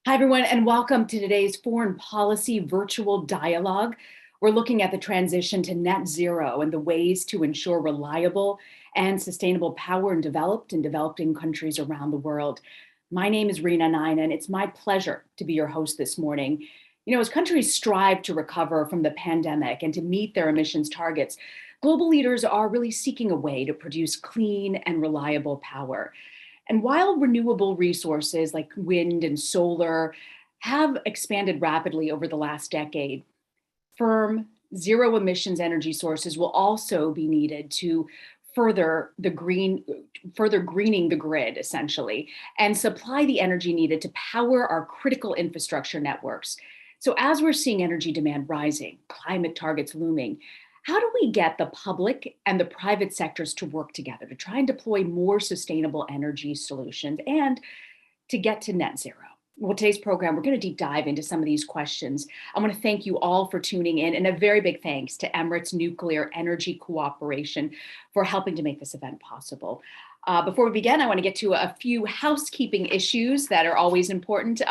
Hi, everyone, and welcome to today's Foreign Policy Virtual Dialogue. We're looking at the transition to net zero and the ways to ensure reliable and sustainable power in developed and developing countries around the world. My name is Rena Nine, and it's my pleasure to be your host this morning. As countries strive to recover from the pandemic and to meet their emissions targets, global leaders are really seeking a way to produce clean and reliable power. And while renewable resources like wind and solar have expanded rapidly over the last decade, firm zero emissions energy sources will also be needed to further greening the grid essentially, and supply the energy needed to power our critical infrastructure networks. So as we're seeing energy demand rising, climate targets looming, how do we get the public and the private sectors to work together to try and deploy more sustainable energy solutions and to get to net zero? Well, today's program, we're going to deep dive into some of these questions. I want to thank you all for tuning in, and a very big thanks to Emirates Nuclear Energy Corporation for helping to make this event possible. Before we begin, I want to get to a few housekeeping issues that are always important.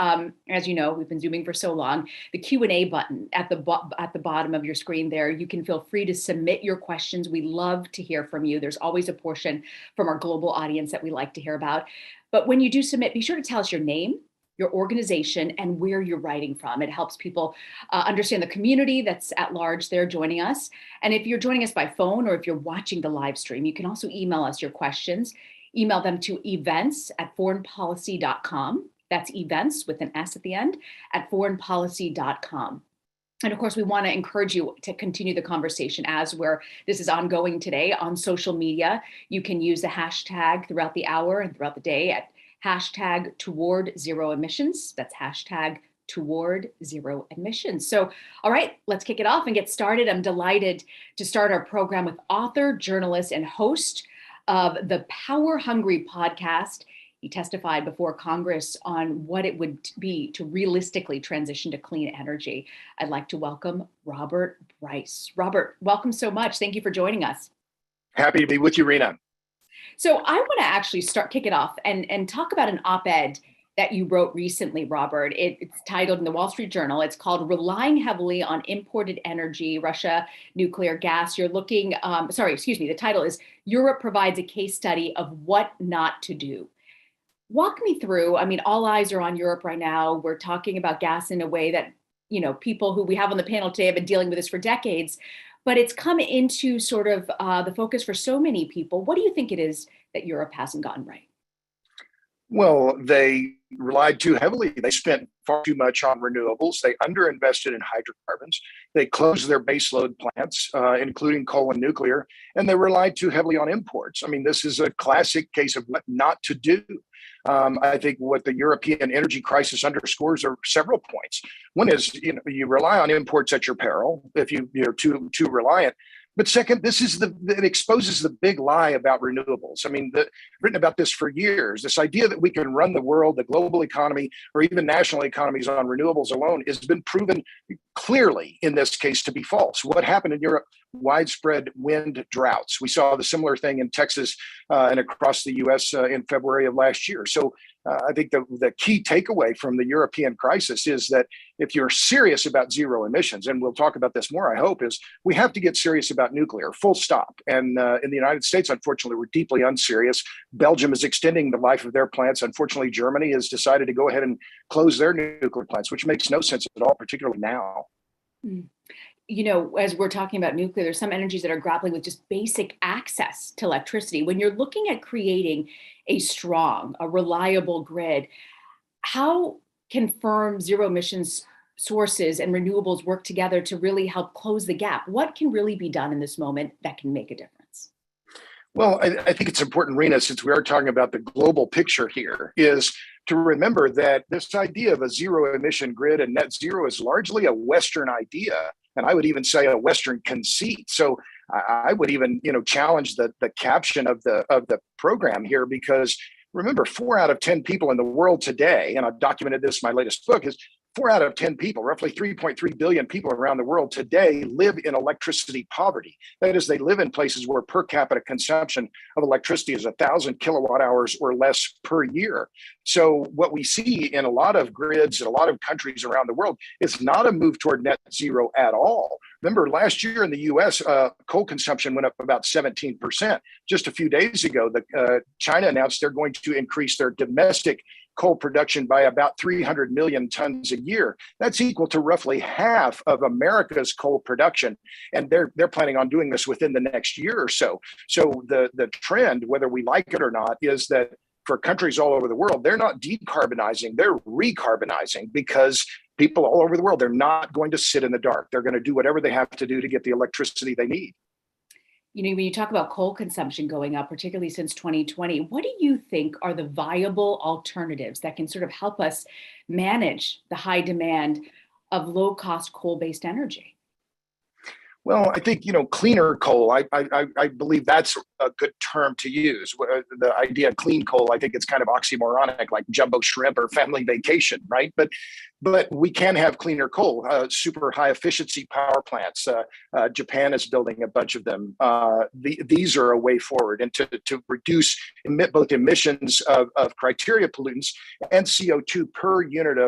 As you know, we've been Zooming for so long. The Q&A button at the bottom of your screen there, you can feel free to submit your questions. We love to hear from you. There's always a portion from our global audience that we like to hear about. But when you do submit, be sure to tell us your name, your organization, and where you're writing from. It helps people understand the community that's at large there joining us. And if you're joining us by phone or if you're watching the live stream, you can also email us your questions. Email them to events@foreignpolicy.com. That's events with an S at the end at foreignpolicy.com. And of course, we want to encourage you to continue the conversation as this is ongoing today on social media. You can use the hashtag throughout the hour and throughout the day at hashtag toward zero emissions. That's hashtag toward zero emissions. So, all right, let's kick it off and get started. I'm delighted to start our program with author, journalist, and host of the Power Hungry podcast. He testified before Congress on what it would be to realistically transition to clean energy. I'd like to welcome Robert Bryce. Robert, welcome so much. Thank you for joining us. Happy to be with you, Rena. So I want to actually kick it off and talk about an op-ed that you wrote recently, Robert. It's titled in the Wall Street Journal. It's called "Relying Heavily on Imported Energy, Russia, Nuclear Gas." The title is "Europe Provides a Case Study of What Not to Do." Walk me through, all eyes are on Europe right now. We're talking about gas in a way that, people who we have on the panel today have been dealing with this for decades. But it's come into sort of the focus for so many people. What do you think it is that Europe hasn't gotten right? Well, they relied too heavily. They spent far too much on renewables. They underinvested in hydrocarbons. They closed their baseload plants, including coal and nuclear, and they relied too heavily on imports. This is a classic case of what not to do. I think what the European energy crisis underscores are several points. One is, you rely on imports at your peril if you're too reliant. But second, it exposes the big lie about renewables. Written about this for years. This idea that we can run the world, the global economy, or even national economies on renewables alone has been proven clearly in this case to be false. What happened in Europe? Widespread wind droughts. We saw the similar thing in Texas and across the US in February of last year. So I think the key takeaway from the European crisis is that if you're serious about zero emissions, and we'll talk about this more, I hope, is we have to get serious about nuclear, full stop. And in the United States, unfortunately, we're deeply unserious. Belgium is extending the life of their plants. Unfortunately, Germany has decided to go ahead and close their nuclear plants, which makes no sense at all, particularly now. As we're talking about nuclear, there's some energies that are grappling with just basic access to electricity. When you're looking at creating a reliable grid, how can firm zero emissions sources and renewables work together to really help close the gap? What can really be done in this moment that can make a difference? Well, I think it's important, Rena, since we are talking about the global picture here, is to remember that this idea of a zero emission grid and net zero is largely a Western idea. And I would even say a Western conceit. So I would even, challenge the caption of the program here, because remember, 4 out of 10 people in the world today, and I've documented this in my latest book, is 4 out of 10 people, roughly 3.3 billion people around the world today, live in electricity poverty. That is, they live in places where per capita consumption of electricity is 1,000 kilowatt hours or less per year. So what we see in a lot of grids in a lot of countries around the world is not a move toward net zero at all. Remember, last year in the US, coal consumption went up about 17%. Just a few days ago, China announced they're going to increase their domestic coal production by about 300 million tons a year. That's equal to roughly half of America's coal production. And they're planning on doing this within the next year or so. So the trend, whether we like it or not, is that for countries all over the world, they're not decarbonizing, they're recarbonizing, because people all over the world, they're not going to sit in the dark. They're going to do whatever they have to do to get the electricity they need. You know, when you talk about coal consumption going up, particularly since 2020, what do you think are the viable alternatives that can sort of help us manage the high demand of low cost coal-based energy? Well, I think, cleaner coal, I believe that's a good term to use. The idea of clean coal, I think it's kind of oxymoronic, like jumbo shrimp or family vacation, right? But we can have cleaner coal, super high efficiency power plants. Japan is building a bunch of them. These are a way forward, and to reduce both emissions of criteria pollutants and CO2 per unit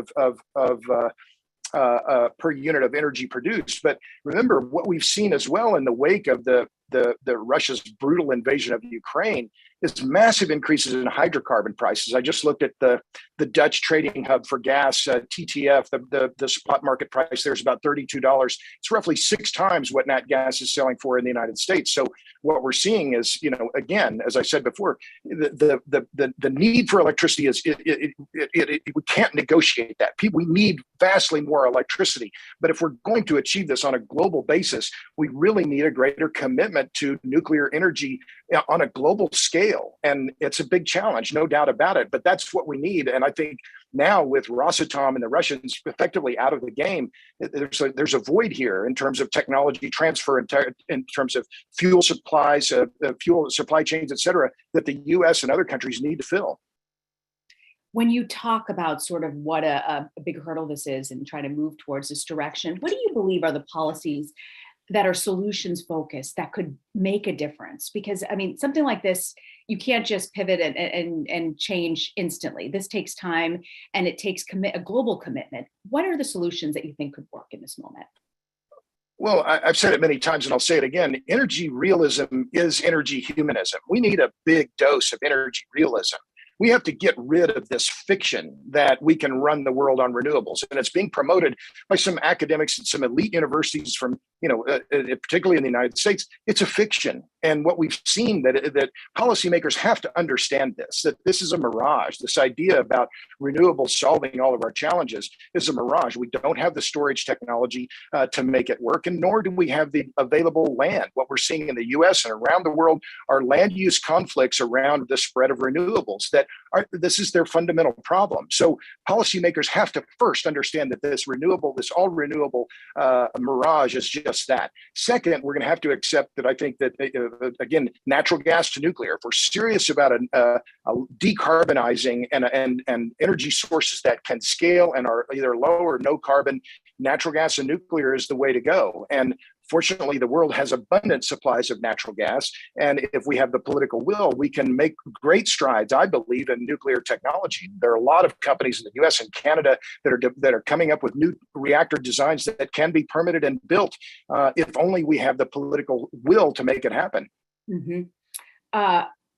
per unit of energy produced. But remember, what we've seen as well in the wake of the Russia's brutal invasion of Ukraine is massive increases in hydrocarbon prices. I just looked at the Dutch trading hub for gas, TTF. The spot market price there is about $32. It's roughly 6 times what nat gas is selling for in the United States. So what we're seeing is, again, as I said before, the need for electricity is we can't negotiate that. We need vastly more electricity. But if we're going to achieve this on a global basis, we really need a greater commitment to nuclear energy on a global scale. And it's a big challenge, no doubt about it, but that's what we need. And I think now with Rosatom and the Russians effectively out of the game, there's a void here in terms of technology transfer, in terms of fuel supplies, fuel supply chains, et cetera, that the US and other countries need to fill. When you talk about sort of what a big hurdle this is and trying to move towards this direction, what do you believe are the policies that are solutions focused that could make a difference? Because I mean, something like this, you can't just pivot and change instantly. This takes time, and it takes a global commitment. What are the solutions that you think could work in this moment? Well, I've said it many times, and I'll say it again. Energy realism is energy humanism. We need a big dose of energy realism. We have to get rid of this fiction that we can run the world on renewables. And it's being promoted by some academics and some elite universities from, particularly in the United States. It's a fiction. And what we've seen that policymakers have to understand that this is a mirage. This idea about renewables solving all of our challenges is a mirage. We don't have the storage technology to make it work, and nor do we have the available land. What we're seeing in the US and around the world are land use conflicts around the spread of renewables. This is their fundamental problem. So policymakers have to first understand that this all renewable mirage is just that. Second, we're going to have to accept that I think that, again, natural gas to nuclear, if we're serious about decarbonizing and energy sources that can scale and are either low or no carbon, natural gas and nuclear is the way to go. And fortunately, the world has abundant supplies of natural gas. And if we have the political will, we can make great strides, I believe, in nuclear technology. There are a lot of companies in the US and Canada that are coming up with new reactor designs that can be permitted and built if only we have the political will to make it happen. Mm-hmm.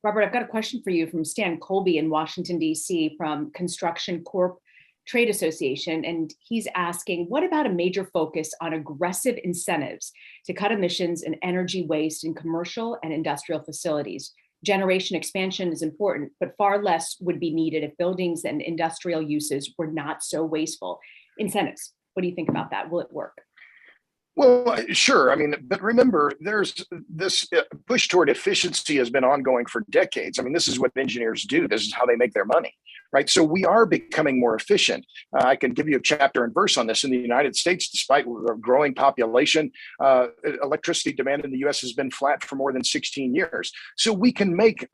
Robert, I've got a question for you from Stan Colby in Washington, D.C. from Construction Corp Trade Association, and he's asking, what about a major focus on aggressive incentives to cut emissions and energy waste in commercial and industrial facilities? Generation expansion is important, but far less would be needed if buildings and industrial uses were not so wasteful. Incentives, what do you think about that? Will it work? Well, sure. I mean, but remember, there's this push toward efficiency has been ongoing for decades. I mean, this is what engineers do. This is how they make their money, right? So we are becoming more efficient. I can give you a chapter and verse on this. In the United States, despite a growing population, electricity demand in the U.S. has been flat for more than 16 years. So we can make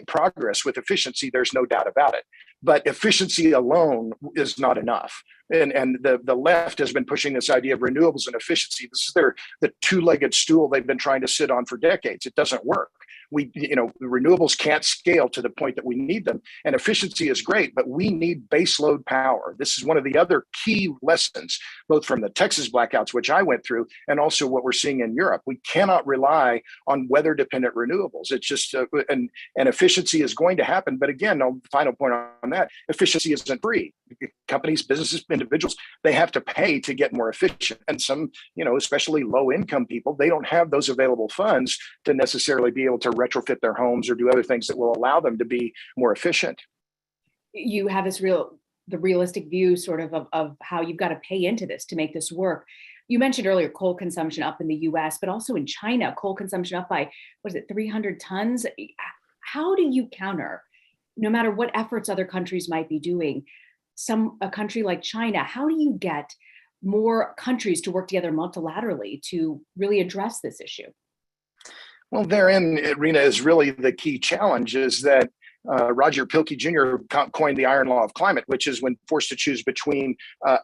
progress with efficiency. There's no doubt about it. but efficiency alone is not enough. And the left has been pushing this idea of renewables and efficiency. This is the two-legged stool they've been trying to sit on for decades. It doesn't work. Renewables can't scale to the point that we need them. And efficiency is great, but we need baseload power. This is one of the other key lessons, both from the Texas blackouts, which I went through, and also what we're seeing in Europe. We cannot rely on weather-dependent renewables. It's just, and efficiency is going to happen. But again, no, final point on that, efficiency isn't free. Companies, businesses, individuals, they have to pay to get more efficient. And some, especially low-income people, they don't have those available funds to necessarily be able to retrofit their homes or do other things that will allow them to be more efficient. You have the realistic view sort of how you've got to pay into this to make this work. You mentioned earlier coal consumption up in the US, but also in China, coal consumption up by, 300 tons? How do you counter, no matter what efforts other countries might be doing, a country like China, how do you get more countries to work together multilaterally to really address this issue? Well, therein, Rena, is really the key challenge is that Roger Pilkey Jr. coined the iron law of climate, which is when forced to choose between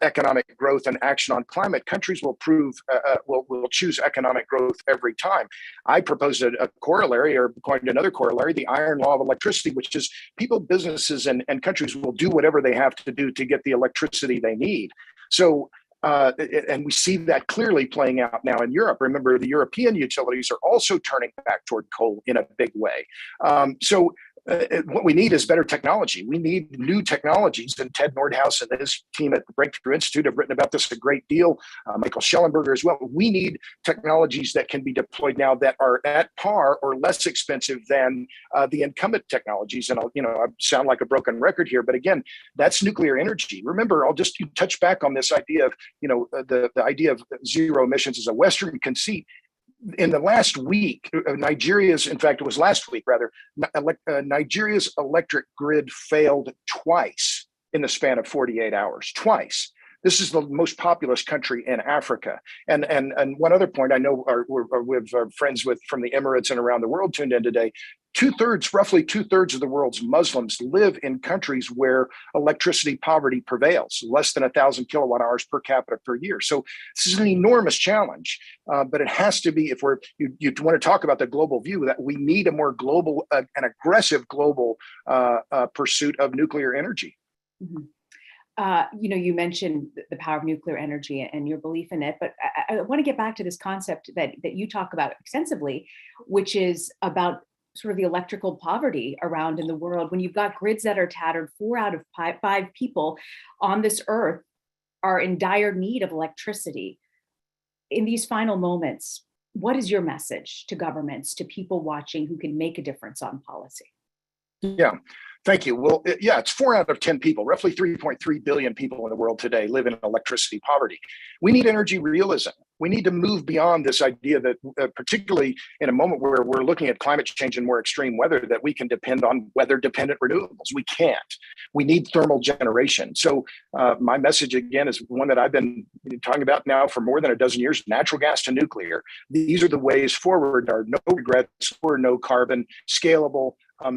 economic growth and action on climate, countries will choose economic growth every time. I proposed a corollary, or coined another corollary, the iron law of electricity, which is people, businesses, and countries will do whatever they have to do to get the electricity they need. So, and we see that clearly playing out now in Europe. Remember, the European utilities are also turning back toward coal in a big way. What we need is better technology. We need new technologies, and Ted Nordhaus and his team at the Breakthrough Institute have written about this a great deal. Michael Schellenberger as well. We need technologies that can be deployed now that are at par or less expensive than the incumbent technologies. And I sound like a broken record here, but again, that's nuclear energy. Remember, I'll just touch back on this idea of the idea of zero emissions as a Western conceit. In the last week, Nigeria's electric grid failed twice in the span of 48 hours, twice. This is the most populous country in Africa. And one other point, I know we have friends from the Emirates and around the world tuned in today. Roughly two thirds of the world's Muslims live in countries where electricity poverty prevails, less than 1,000 kilowatt hours per capita per year. So this is an enormous challenge, but it has to be, if you want to talk about the global view, that we need a more global, an aggressive global pursuit of nuclear energy. Mm-hmm. You mentioned the power of nuclear energy and your belief in it, but I want to get back to this concept that you talk about extensively, which is about sort of the electrical poverty around in the world. When you've got grids that are tattered, 4 out of 5 people on this earth are in dire need of electricity. In these final moments, what is your message to governments, to people watching who can make a difference on policy? Yeah. Thank you. Well, it's 4 out of 10 people, roughly 3.3 billion people in the world today live in electricity poverty. We need energy realism. We need to move beyond this idea that, particularly in a moment where we're looking at climate change and more extreme weather, that we can depend on weather-dependent renewables. We can't. We need thermal generation. So my message, again, is one that I've been talking about now for more than a dozen years: natural gas to nuclear. These are the ways forward. There are no regrets or no carbon, scalable.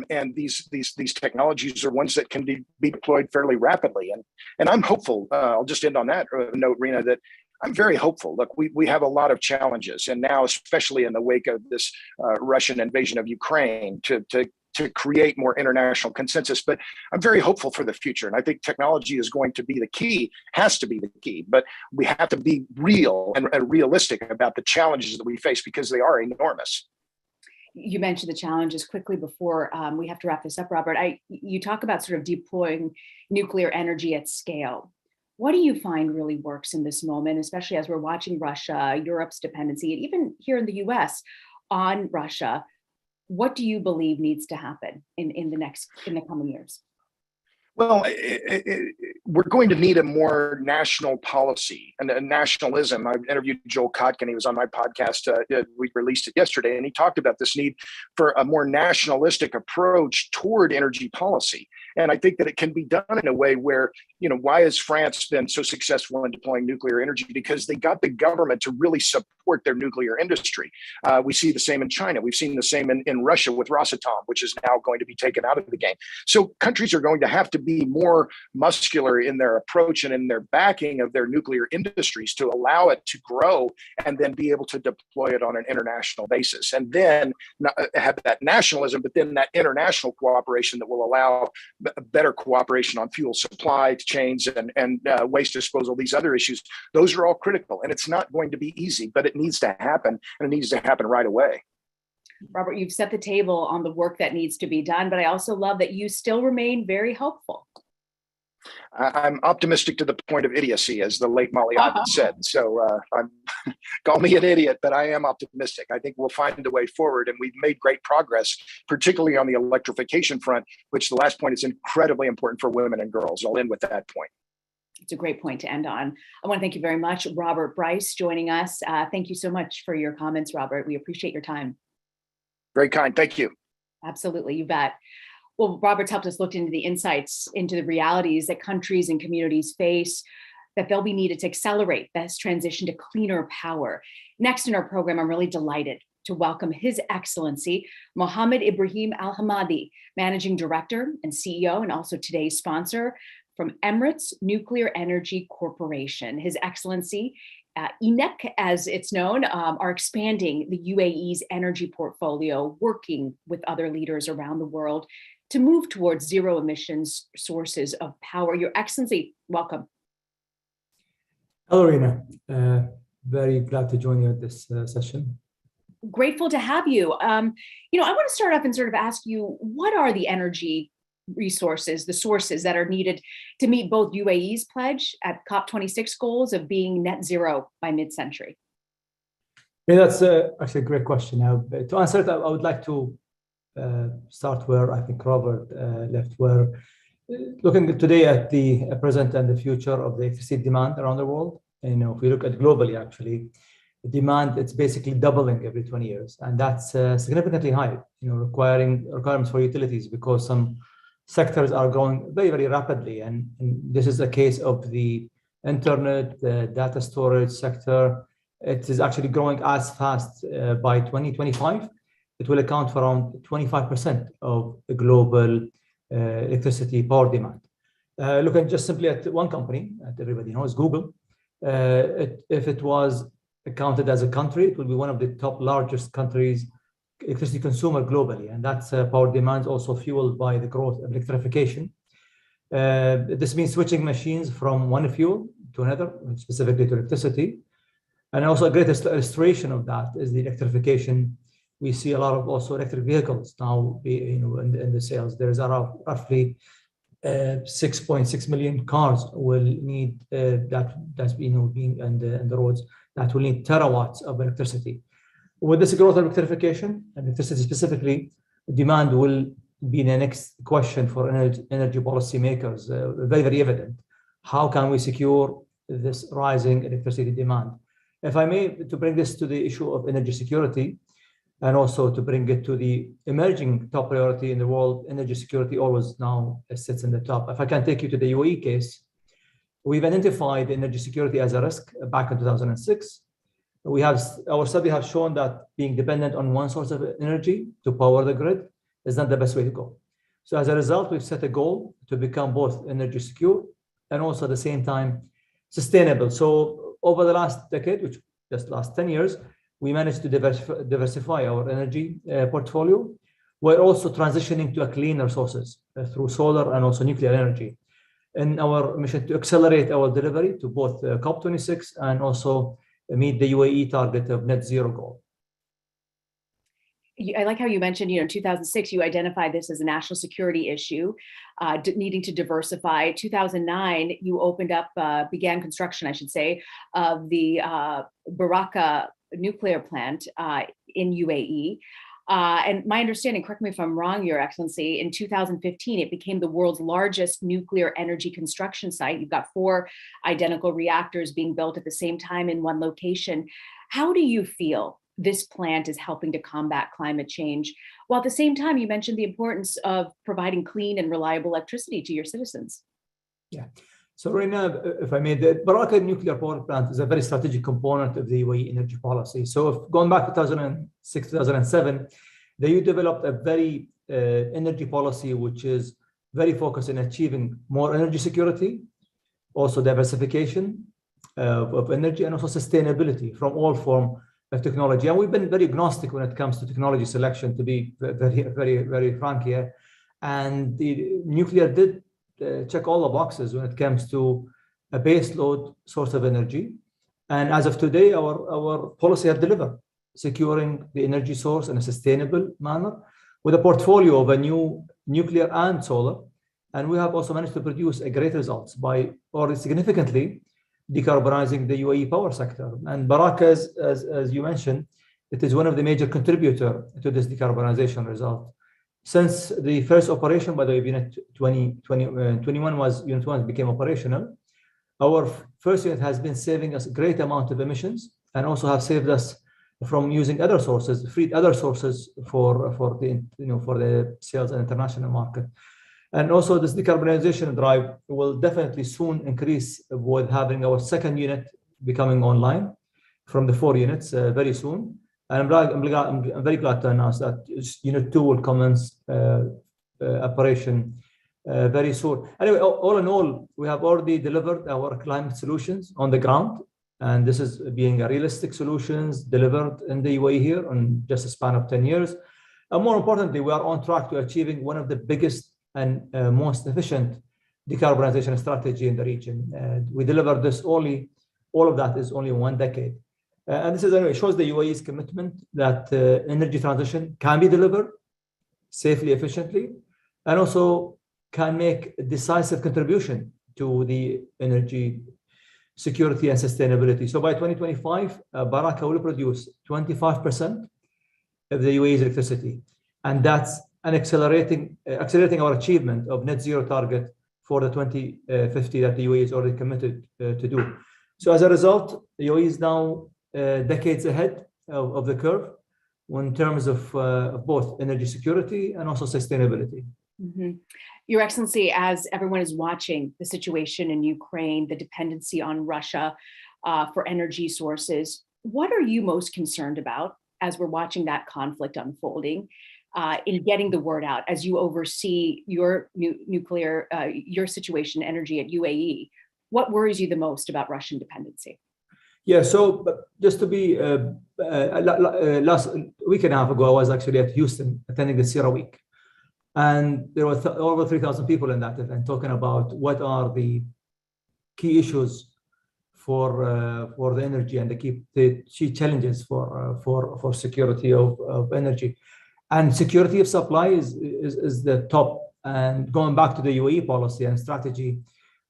And these technologies are ones that can be deployed fairly rapidly. And I'm hopeful. I'll just end on that note, Rena, that I'm very hopeful. Look, we have a lot of challenges, and now, especially in the wake of this Russian invasion of Ukraine, to create more international consensus. But I'm very hopeful for the future, and I think technology is going to be the key, has to be the key. But we have to be real and realistic about the challenges that we face, because they are enormous. You mentioned the challenges quickly before we have to wrap this up, Robert. You talk about sort of deploying nuclear energy at scale. What do you find really works in this moment, especially as we're watching Russia, Europe's dependency, and even here in the US on Russia? What do you believe needs to happen in the coming years? Well, we're going to need a more national policy and a nationalism. I interviewed Joel Kotkin. He was on my podcast. We released it yesterday, and he talked about this need for a more nationalistic approach toward energy policy. And I think that it can be done in a way where, why has France been so successful in deploying nuclear energy? Because they got the government to really support their nuclear industry. We see the same in China. We've seen the same in Russia with Rosatom, which is now going to be taken out of the game. So countries are going to have to be more muscular in their approach and in their backing of their nuclear industries to allow it to grow and then be able to deploy it on an international basis. And then have that nationalism, but then that international cooperation that will allow better cooperation on fuel supply chains and waste disposal, these other issues. Those are all critical. And it's not going to be easy, but it needs to happen, and it needs to happen right away. Robert, you've set the table on the work that needs to be done, but I also love that you still remain very hopeful. I'm optimistic to the point of idiocy, as the late Molly Ivins said. So call me an idiot, but I am optimistic. I think we'll find a way forward, and we've made great progress, particularly on the electrification front, which the last point is incredibly important for women and girls. I'll end with that point. It's a great point to end on. I want to thank you very much, Robert Bryce, joining us. Thank you so much for your comments, Robert. We appreciate your time. Very kind. Thank you. Absolutely. You bet. Well, Robert's helped us look into the insights into the realities that countries and communities face, that they'll be needed to accelerate this transition to cleaner power. Next in our program, I'm really delighted to welcome His Excellency, Mohammed Ibrahim Al-Hamadi, Managing Director and CEO, and also today's sponsor from Emirates Nuclear Energy Corporation. His Excellency, ENEC, as it's known, are expanding the UAE's energy portfolio, working with other leaders around the world to move towards zero emissions sources of power. Your Excellency, welcome. Hello, Rina. Very glad to join you at this session. Grateful to have you. I want to start off and sort of ask you, what are the energy resources, the sources that are needed to meet both UAE's pledge at COP26 goals of being net zero by mid-century? Yeah, that's actually a great question. Now, to answer it, I would like to start where I think Robert left, where looking today at the present and the future of the electricity demand around the world. If we look at globally, actually, the demand, it's basically doubling every 20 years. And that's significantly high, requirements for utilities, because some sectors are growing very, very rapidly. And this is a case of the internet, the data storage sector. It is actually growing as fast. By 2025. It will account for around 25% of the global electricity power demand. Looking just simply at one company that everybody knows, Google, if it was accounted as a country, it will be one of the top largest countries electricity consumer globally, and that's power demands also fueled by the growth of electrification. This means switching machines from one fuel to another, specifically to electricity. And also a great illustration of that is the electrification. We see a lot of also electric vehicles now, in the sales. There's around roughly 6.6 million cars will need that's being on the roads that will need terawatts of electricity. With this growth of electrification and electricity specifically, demand will be the next question for energy policy makers. Very, very evident. How can we secure this rising electricity demand? If I may, to bring this to the issue of energy security, and also to bring it to the emerging top priority in the world, energy security always now sits in the top. If I can take you to the UAE case, we've identified energy security as a risk back in 2006. Our study has shown that being dependent on one source of energy to power the grid is not the best way to go. So as a result, we've set a goal to become both energy secure and also at the same time sustainable. So over the last decade, which just last 10 years, we managed to diversify our energy portfolio. We're also transitioning to a cleaner sources through solar and also nuclear energy in our mission to accelerate our delivery to both COP26 and also meet the UAE target of net zero goal. I like how you mentioned, in 2006, you identified this as a national security issue, needing to diversify. 2009, you began construction, I should say, of the Barakat nuclear plant in UAE. And my understanding, correct me if I'm wrong, Your Excellency, in 2015, it became the world's largest nuclear energy construction site. You've got 4 identical reactors being built at the same time in one location. How do you feel this plant is helping to combat climate change, while at the same time, you mentioned the importance of providing clean and reliable electricity to your citizens. Yeah. So right now, if I may, the Barakat nuclear power plant is a very strategic component of the UAE energy policy. So if going back to 2006, 2007, the EU developed a very energy policy which is very focused on achieving more energy security, also diversification of energy, and also sustainability from all forms of technology. And we've been very agnostic when it comes to technology selection, to be very frank here. And the nuclear did check all the boxes when it comes to a base load source of energy. And as of today, our policy has delivered, securing the energy source in a sustainable manner with a portfolio of a new nuclear and solar. And we have also managed to produce a great results by already significantly decarbonizing the UAE power sector. And Barakat, as you mentioned, it is one of the major contributors to this decarbonization result. Since the first operation, by the way, Unit 2021 was Unit 1 became operational. Our first unit has been saving us a great amount of emissions, and also have saved us from using other sources, freed other sources for the sales and international market. And also this decarbonization drive will definitely soon increase with having our second unit becoming online from the 4 units very soon. And I'm very glad to announce that Unit 2 will commence operation very soon. Anyway, all in all, we have already delivered our climate solutions on the ground. And this is being a realistic solutions delivered in the UAE here in just a span of 10 years. And more importantly, we are on track to achieving one of the biggest and most efficient decarbonization strategy in the region. We delivered this all of that is only 1 decade. And this is anyway shows the UAE's commitment that energy transition can be delivered safely, efficiently, and also can make a decisive contribution to the energy security and sustainability. So by 2025, Barakat will produce 25% of the UAE's electricity, and that's an accelerating our achievement of net zero target for the 2050 that the UAE is already committed to do. So as a result, the UAE is now decades ahead of the curve in terms of both energy security and also sustainability. Mm-hmm. Your Excellency, as everyone is watching the situation in Ukraine, the dependency on Russia for energy sources, what are you most concerned about as we're watching that conflict unfolding in getting the word out as you oversee your nuclear, your situation, energy at UAE? What worries you the most about Russian dependency? Yeah, so just to be, last week and a half ago, I was actually at Houston attending the Zero Week. And there were over 3,000 people in that event talking about what are the key issues for the energy and the key challenges for security of energy. And security of supply is the top. And going back to the UAE policy and strategy,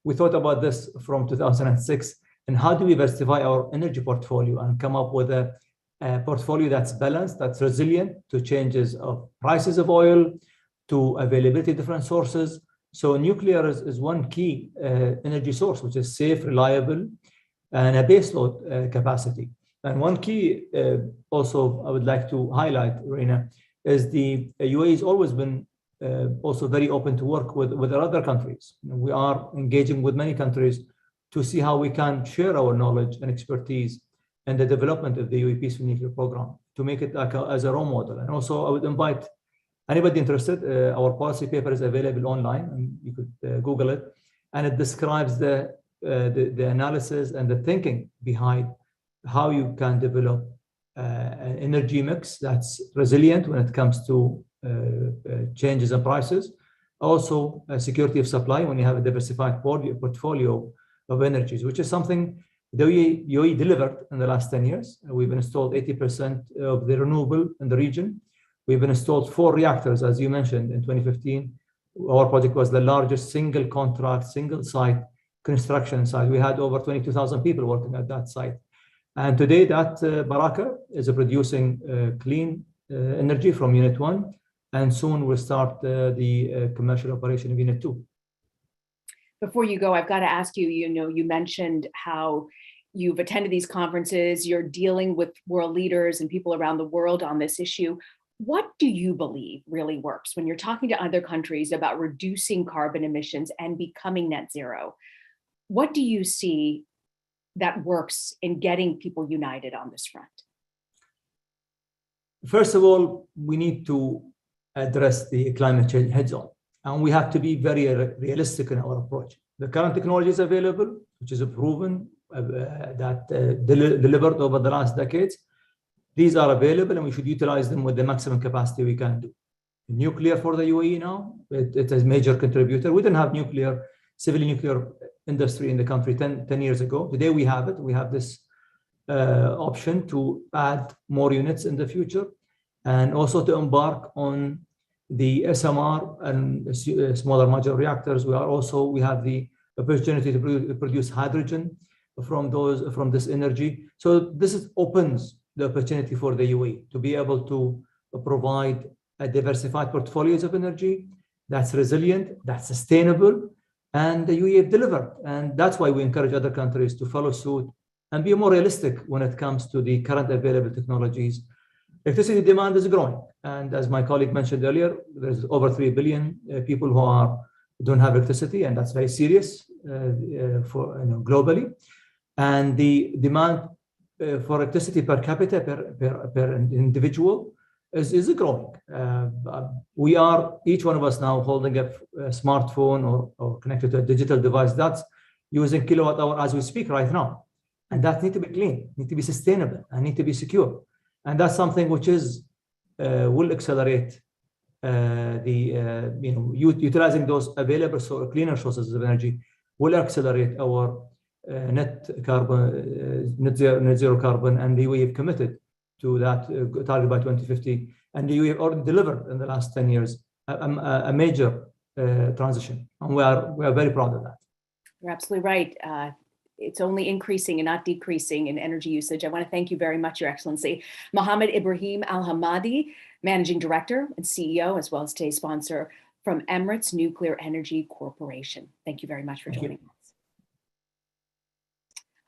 we thought about this from 2006. And how do we diversify our energy portfolio and come up with a portfolio that's balanced, that's resilient to changes of prices of oil, to availability of different sources. So nuclear is one key energy source, which is safe, reliable, and a baseload capacity. And one key also I would like to highlight, Reina, is the UAE has always been also very open to work with other countries. We are engaging with many countries to see how we can share our knowledge and expertise in the development of the UAE Peaceful Nuclear Program to make it like as a role model. And also I would invite anybody interested, our policy paper is available online, and you could Google it, and it describes the analysis and the thinking behind how you can develop an energy mix that's resilient when it comes to changes in prices. Also, security of supply when you have a diversified portfolio of energies, which is something the UAE delivered in the last 10 years. We've installed 80% of the renewable in the region. We've installed 4 reactors, as you mentioned, in 2015. Our project was the largest single contract, single site construction site. We had over 22,000 people working at that site. And today that Barakat is producing clean energy from Unit 1, and soon we'll start the commercial operation of Unit 2. Before you go, I've got to ask you, you mentioned how you've attended these conferences, you're dealing with world leaders and people around the world on this issue. What do you believe really works when you're talking to other countries about reducing carbon emissions and becoming net zero? What do you see that works in getting people united on this front? First of all, we need to address the climate change heads on, and we have to be very realistic in our approach. The current technology is available, which is proven that delivered over the last decades. These are available, and we should utilize them with the maximum capacity we can do. Nuclear for the UAE now, it is a major contributor. We didn't have nuclear, civil nuclear industry in the country 10 years ago. Today we have it. We have this option to add more units in the future, and also to embark on the SMR and smaller modular reactors. We have the opportunity to produce hydrogen from this energy. So this opens the opportunity for the UAE to be able to provide a diversified portfolios of energy that's resilient, that's sustainable, and the UAE have delivered. And that's why we encourage other countries to follow suit and be more realistic when it comes to the current available technologies. Electricity demand is growing. And as my colleague mentioned earlier, there's over 3 billion people who don't have electricity, and that's very serious globally. And the demand for electricity per capita, per individual, is growing. We are, each one of us now, holding a smartphone or connected to a digital device that's using kilowatt hour as we speak right now. And that need to be clean, need to be sustainable, and need to be secure. And that's something which will accelerate utilizing those available cleaner sources of energy will accelerate our net zero carbon, and the UAE have committed to that target by 2050, and the UAE have already delivered in the last 10 years a major transition, and we are very proud of that. You're absolutely right. It's only increasing and not decreasing in energy usage. I want to thank you very much, Your Excellency. Mohammed Ibrahim Al-Hamadi, Managing Director and CEO, as well as today's sponsor from Emirates Nuclear Energy Corporation. Thank you very much for joining us.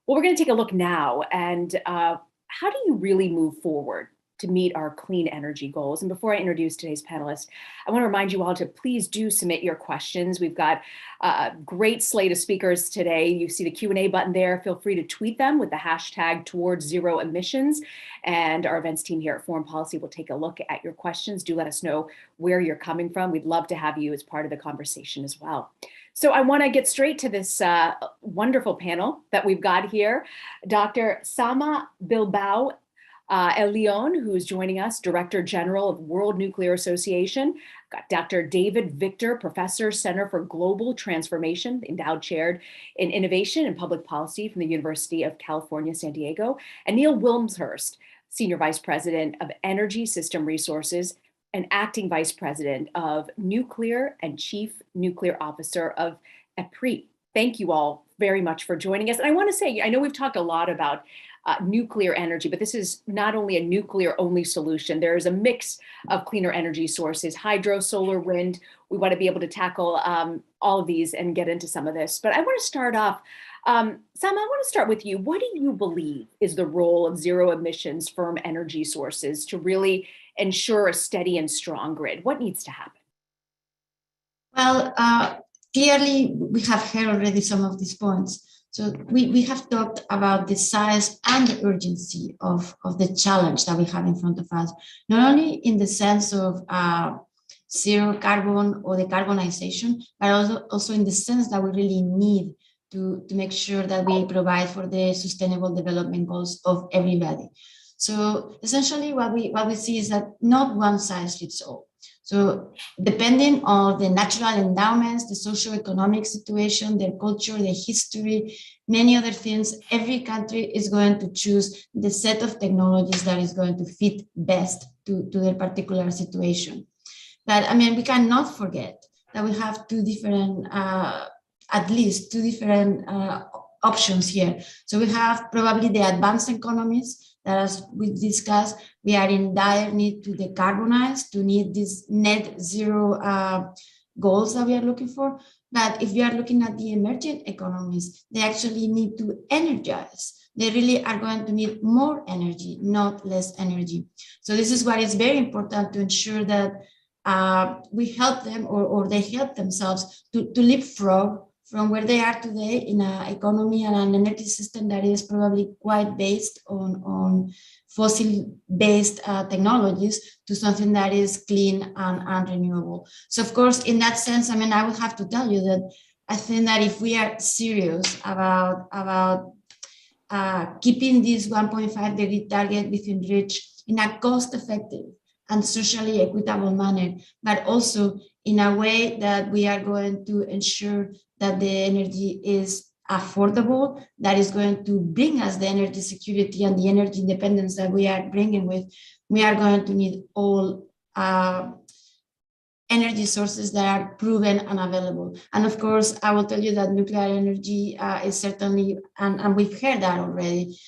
Well, we're going to take a look now, and how do you really move forward to meet our clean energy goals? And before I introduce today's panelists, I want to remind you all to please do submit your questions. We've got a great slate of speakers today. You see the Q&A button there. Feel free to tweet them with the hashtag #TowardsZeroEmissions. And our events team here at Foreign Policy will take a look at your questions. Do let us know where you're coming from. We'd love to have you as part of the conversation as well. So I want to get straight to this wonderful panel that we've got here. Dr. Sama Bilbao El Leon, who is joining us, Director General of World Nuclear Association. We've got Dr. David Victor, Professor, Center for Global Transformation, endowed chair in Innovation and Public Policy from the University of California, San Diego, and Neil Wilmshurst, Senior Vice President of Energy System Resources and Acting Vice President of Nuclear and Chief Nuclear Officer of EPRI. Thank you all very much for joining us. And I want to say, I know we've talked a lot about nuclear energy, but this is not only a nuclear only solution. There is a mix of cleaner energy sources, hydro, solar, wind. We want to be able to tackle all of these and get into some of this. But I want to start off, Sam, I want to start with you. What do you believe is the role of zero emissions firm energy sources to really ensure a steady and strong grid? What needs to happen? Well, clearly we have heard already some of these points. So we have talked about the size and the urgency of the challenge that we have in front of us, not only in the sense of zero carbon or decarbonization, but also in the sense that we really need to make sure that we provide for the sustainable development goals of everybody. So essentially what we see is that not one size fits all. So depending on the natural endowments, the socioeconomic situation, their culture, their history, many other things, every country is going to choose the set of technologies that is going to fit best to their particular situation. But I mean, we cannot forget that we have at least two different options here. So we have probably the advanced economies that, as we discussed, we are in dire need to decarbonize, to need these net zero goals that we are looking for. But if you are looking at the emerging economies, they actually need to energize. They really are going to need more energy, not less energy. So this is why it's very important to ensure that we help them or they help themselves to leapfrog from where they are today in an economy and an energy system that is probably quite based on fossil-based technologies to something that is clean and renewable. So of course, in that sense, I mean, I would have to tell you that I think that if we are serious about keeping this 1.5 degree target within reach in a cost-effective and socially equitable manner, but also in a way that we are going to ensure that the energy is affordable, that is going to bring us the energy security and the energy independence that we are bringing with, we are going to need all energy sources that are proven and available. And of course, I will tell you that nuclear energy is certainly, and we've heard that already,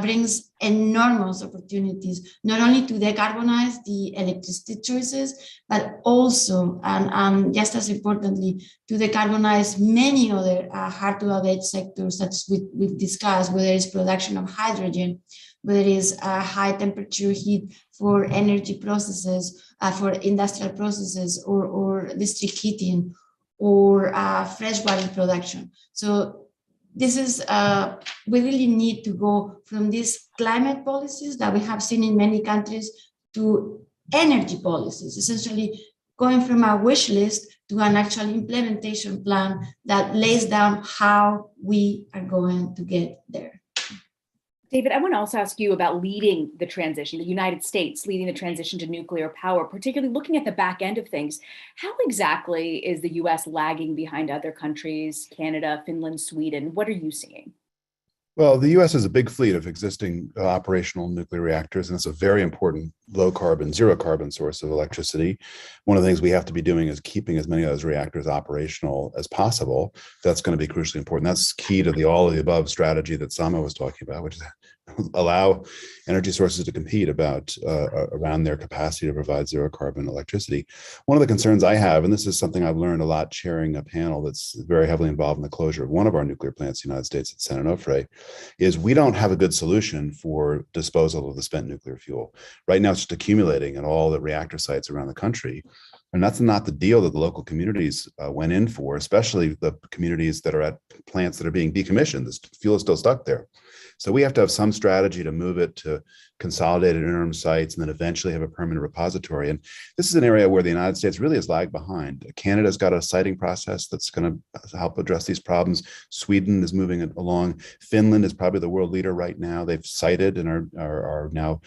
brings enormous opportunities, not only to decarbonize the electricity choices, but also, and just as importantly, to decarbonize many other hard-to-abate sectors that we've discussed, whether it's production of hydrogen, whether it's high-temperature heat for energy processes, for industrial processes, or district heating, or freshwater production. So this is, we really need to go from these climate policies that we have seen in many countries to energy policies, essentially going from a wish list to an actual implementation plan that lays down how we are going to get there. David, I want to also ask you about leading the transition, the United States leading the transition to nuclear power, particularly looking at the back end of things. How exactly is the US lagging behind other countries, Canada, Finland, Sweden? What are you seeing? Well, the U.S. has a big fleet of existing operational nuclear reactors, and it's a very important low-carbon, zero-carbon source of electricity. One of the things we have to be doing is keeping as many of those reactors operational as possible. That's going to be crucially important. That's key to the all-of-the-above strategy that Sama was talking about, which is allow energy sources to compete around their capacity to provide zero-carbon electricity. One of the concerns I have, and this is something I've learned a lot chairing a panel that's very heavily involved in the closure of one of our nuclear plants in the United States at San Onofre, is we don't have a good solution for disposal of the spent nuclear fuel. Right now, it's just accumulating at all the reactor sites around the country. And that's not the deal that the local communities went in for, especially the communities that are at plants that are being decommissioned. This fuel is still stuck there. So we have to have some strategy to move it to consolidated interim sites and then eventually have a permanent repository. And this is an area where the United States really has lagged behind. Canada's got a siting process that's going to help address these problems. Sweden is moving along. Finland is probably the world leader right now. They've sited and are now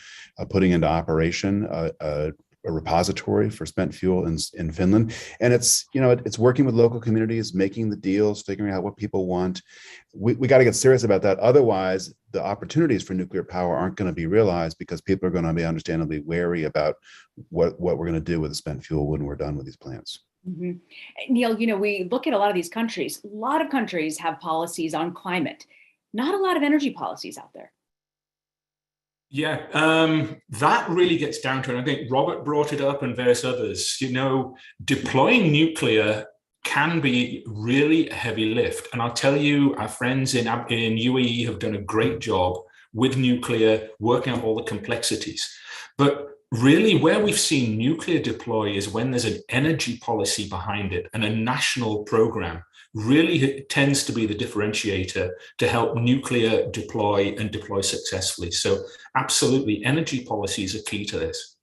putting into operation a repository for spent fuel in Finland. And it's working with local communities, making the deals, figuring out what people want. We got to get serious about that. Otherwise, the opportunities for nuclear power aren't going to be realized because people are going to be understandably wary about what we're going to do with the spent fuel when we're done with these plants. Mm-hmm. Neil, we look at a lot of these countries. A lot of countries have policies on climate, not a lot of energy policies out there. Yeah, that really gets down to it. I think Robert brought it up and various others. Deploying nuclear can be really a heavy lift. And I'll tell you, our friends in UAE have done a great job with nuclear, working out all the complexities. But really, where we've seen nuclear deploy is when there's an energy policy behind it and a national program. Really tends to be the differentiator to help nuclear deploy and deploy successfully. So absolutely, energy policies are key to this.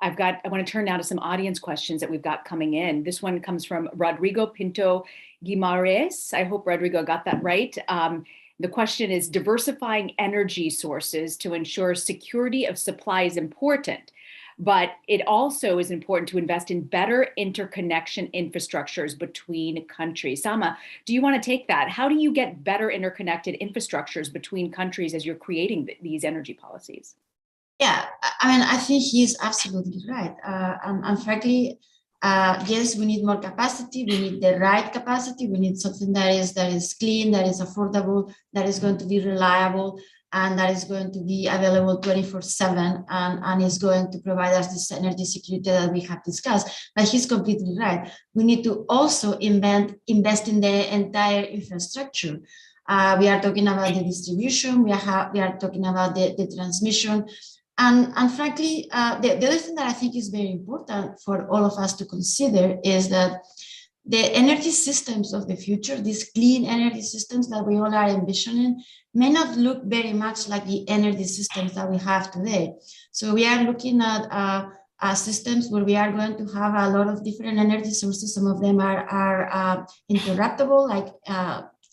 I want to turn now to some audience questions that we've got coming in. This one comes from Rodrigo Pinto Guimarães. I hope Rodrigo got that right. The question is, diversifying energy sources to ensure security of supply is important, but it also is important to invest in better interconnection infrastructures between countries. Sama, do you want to take that? How do you get better interconnected infrastructures between countries as you're creating these energy policies? Yeah, I think he's absolutely right. And frankly, yes, we need more capacity. We need the right capacity. We need something that is clean, that is affordable, that is going to be reliable. and that is going to be available 24/7 and is going to provide us this energy security that we have discussed. But he's completely right. We need to also invest in the entire infrastructure. We are talking about the distribution, we are talking about the transmission. And frankly, the other thing that I think is very important for all of us to consider is that the energy systems of the future, these clean energy systems that we all are envisioning, may not look very much like the energy systems that we have today. So we are looking at systems where we are going to have a lot of different energy sources. Some of them are interruptible,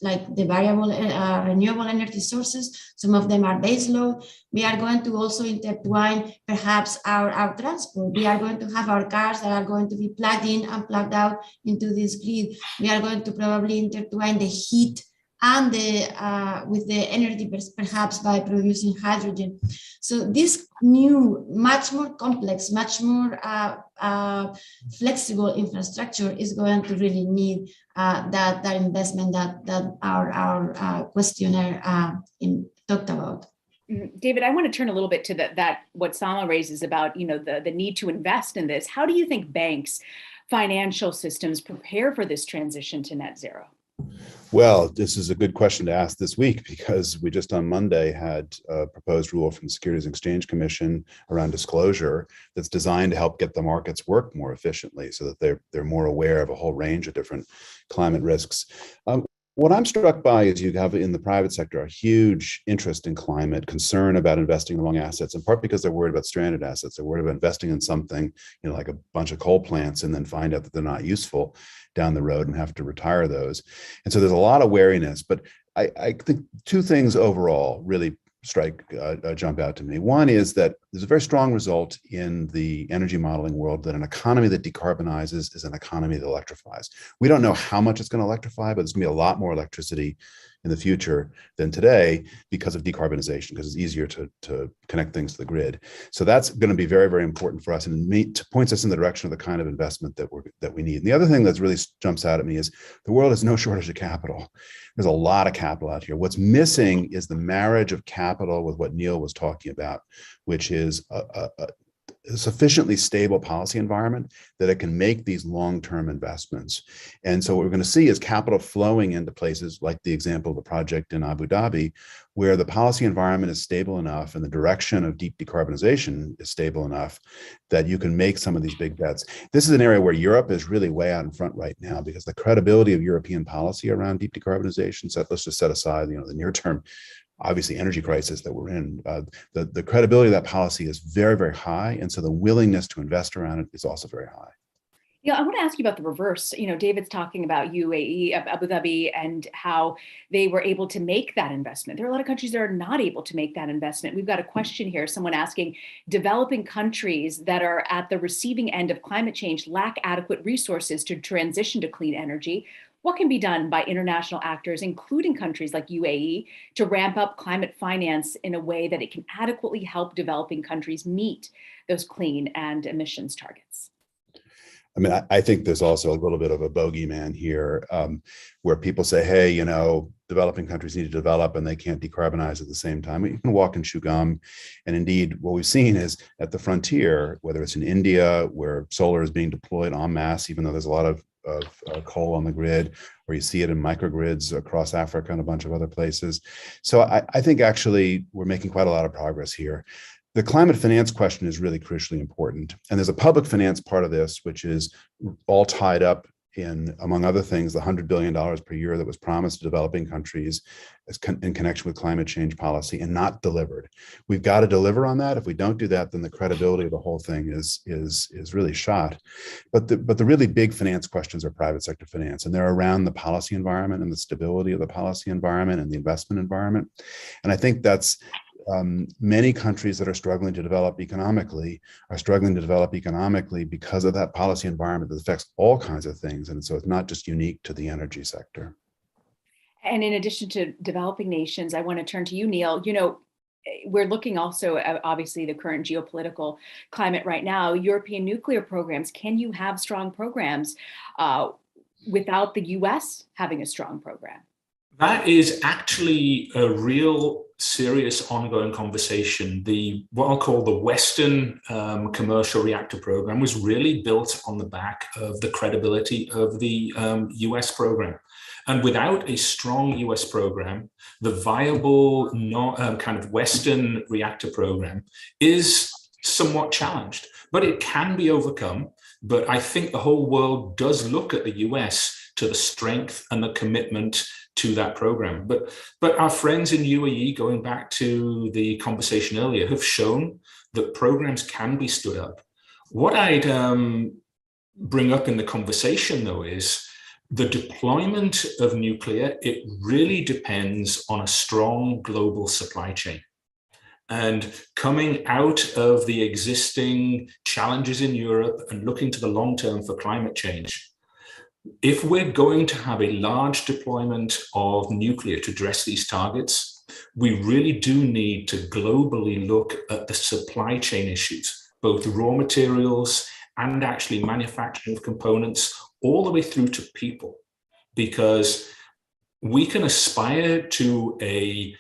like the variable renewable energy sources. Some of them are base load. We are going to also intertwine perhaps our transport. We are going to have our cars that are going to be plugged in and plugged out into this grid. We are going to probably intertwine the heat and with the energy perhaps by producing hydrogen. So this new, much more complex, much more flexible infrastructure is going to really need that investment that our questionnaire talked about. David, I want to turn a little bit to that what Salma raises about the need to invest in this. How do you think banks, financial systems prepare for this transition to net zero? Well, this is a good question to ask this week because we just on Monday had a proposed rule from the Securities and Exchange Commission around disclosure that's designed to help get the markets work more efficiently so that they're more aware of a whole range of different climate risks. What I'm struck by is you have in the private sector a huge interest in climate, concern about investing in the wrong assets, in part because they're worried about stranded assets. They're worried about investing in something, like a bunch of coal plants and then find out that they're not useful down the road and have to retire those. And so there's a lot of wariness, but I think two things overall really jump out to me. One is that there's a very strong result in the energy modeling world that an economy that decarbonizes is an economy that electrifies. We don't know how much it's going to electrify, but there's going to be a lot more electricity in the future than today because of decarbonization, because it's easier to connect things to the grid. So that's going to be very, very important for us and points us in the direction of the kind of investment that we need. And the other thing that really jumps out at me is the world has no shortage of capital. There's a lot of capital out here. What's missing is the marriage of capital with what Neil was talking about, which is a sufficiently stable policy environment that it can make these long-term investments. And so what we're going to see is capital flowing into places like the example of the project in Abu Dhabi, where the policy environment is stable enough and the direction of deep decarbonization is stable enough that you can make some of these big bets. This is an area where Europe is really way out in front right now because the credibility of European policy around deep decarbonization, so let's just set aside the near-term obviously energy crisis that we're in, the credibility of that policy is very, very high. And so the willingness to invest around it is also very high. Yeah, I want to ask you about the reverse. David's talking about UAE, Abu Dhabi, and how they were able to make that investment. There are a lot of countries that are not able to make that investment. We've got a question here, someone asking, developing countries that are at the receiving end of climate change lack adequate resources to transition to clean energy. What can be done by international actors, including countries like UAE, to ramp up climate finance in a way that it can adequately help developing countries meet those clean and emissions targets? I mean, I think there's also a little bit of a bogeyman here where people say, hey, developing countries need to develop and they can't decarbonize at the same time. You can walk and chew gum. And indeed, what we've seen is at the frontier, whether it's in India, where solar is being deployed en masse, even though there's a lot of coal on the grid, or you see it in microgrids across Africa and a bunch of other places. So I think actually we're making quite a lot of progress here. The climate finance question is really crucially important. And there's a public finance part of this, which is all tied up in, among other things, the $100 billion per year that was promised to developing countries in connection with climate change policy and not delivered. We've got to deliver on that. If we don't do that, then the credibility of the whole thing is really shot. But the really big finance questions are private sector finance, and they're around the policy environment and the stability of the policy environment and the investment environment. And I think that's many countries that are struggling to develop economically are struggling to develop economically because of that policy environment that affects all kinds of things. And so it's not just unique to the energy sector. And in addition to developing nations, I want to turn to you, Neil. We're looking also at obviously the current geopolitical climate right now. European nuclear programs, can you have strong programs without the US having a strong program? That is actually a real serious ongoing conversation. What I'll call the Western commercial reactor program was really built on the back of the credibility of the US program. And without a strong US program, the viable kind of Western reactor program is somewhat challenged, but it can be overcome. But I think the whole world does look at the US to the strength and the commitment to that program. But our friends in UAE, going back to the conversation earlier, have shown that programs can be stood up. What I'd bring up in the conversation, though, is the deployment of nuclear. It really depends on a strong global supply chain. And coming out of the existing challenges in Europe and looking to the long term for climate change, if we're going to have a large deployment of nuclear to address these targets, we really do need to globally look at the supply chain issues, both raw materials and actually manufacturing of components, all the way through to people, because we can aspire to a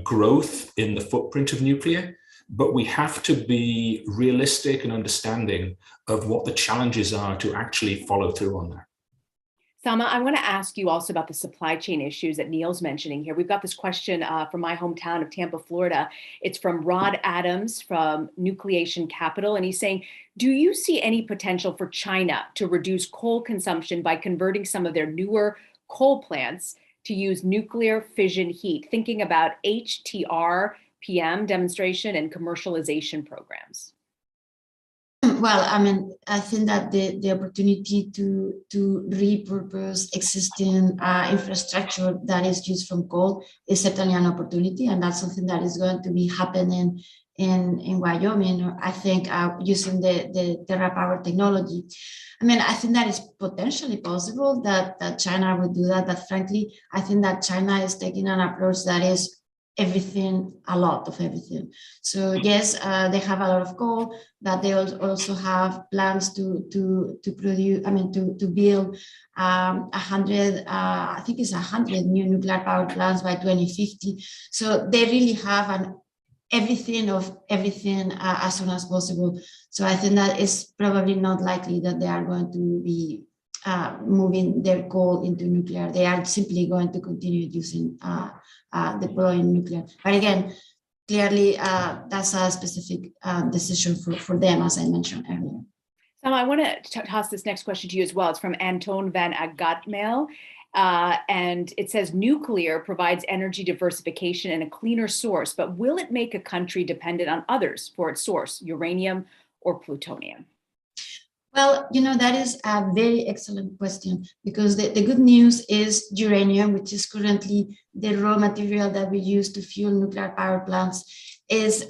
growth in the footprint of nuclear, but we have to be realistic and understanding of what the challenges are to actually follow through on that. Salma, I want to ask you also about the supply chain issues that Neil's mentioning here. We've got this question from my hometown of Tampa, Florida. It's from Rod Adams from Nucleation Capital. And he's saying, do you see any potential for China to reduce coal consumption by converting some of their newer coal plants to use nuclear fission heat, thinking about HTR, PM demonstration and commercialization programs? Well, I mean, I think that the opportunity to repurpose existing infrastructure that is used from coal is certainly an opportunity, and that's something that is going to be happening in Wyoming. I think using the TerraPower technology. I mean, I think that is potentially possible that China would do that, but frankly, I think that China is taking an approach that is everything, a lot of everything. So yes, they have a lot of coal, but they also have plans to produce, I mean, to build 100, I think it's 100 new nuclear power plants by 2050. So they really have everything as soon as possible. So I think that it's probably not likely that they are going to be moving their coal into nuclear. They are simply going to continue using deploying nuclear. But again, clearly that's a specific decision for them, as I mentioned earlier. So I want to toss this next question to you as well. It's from Anton van Agatmail. And it says, nuclear provides energy diversification and a cleaner source, but will it make a country dependent on others for its source, uranium or plutonium? Well, that is a very excellent question, because the good news is uranium, which is currently the raw material that we use to fuel nuclear power plants, is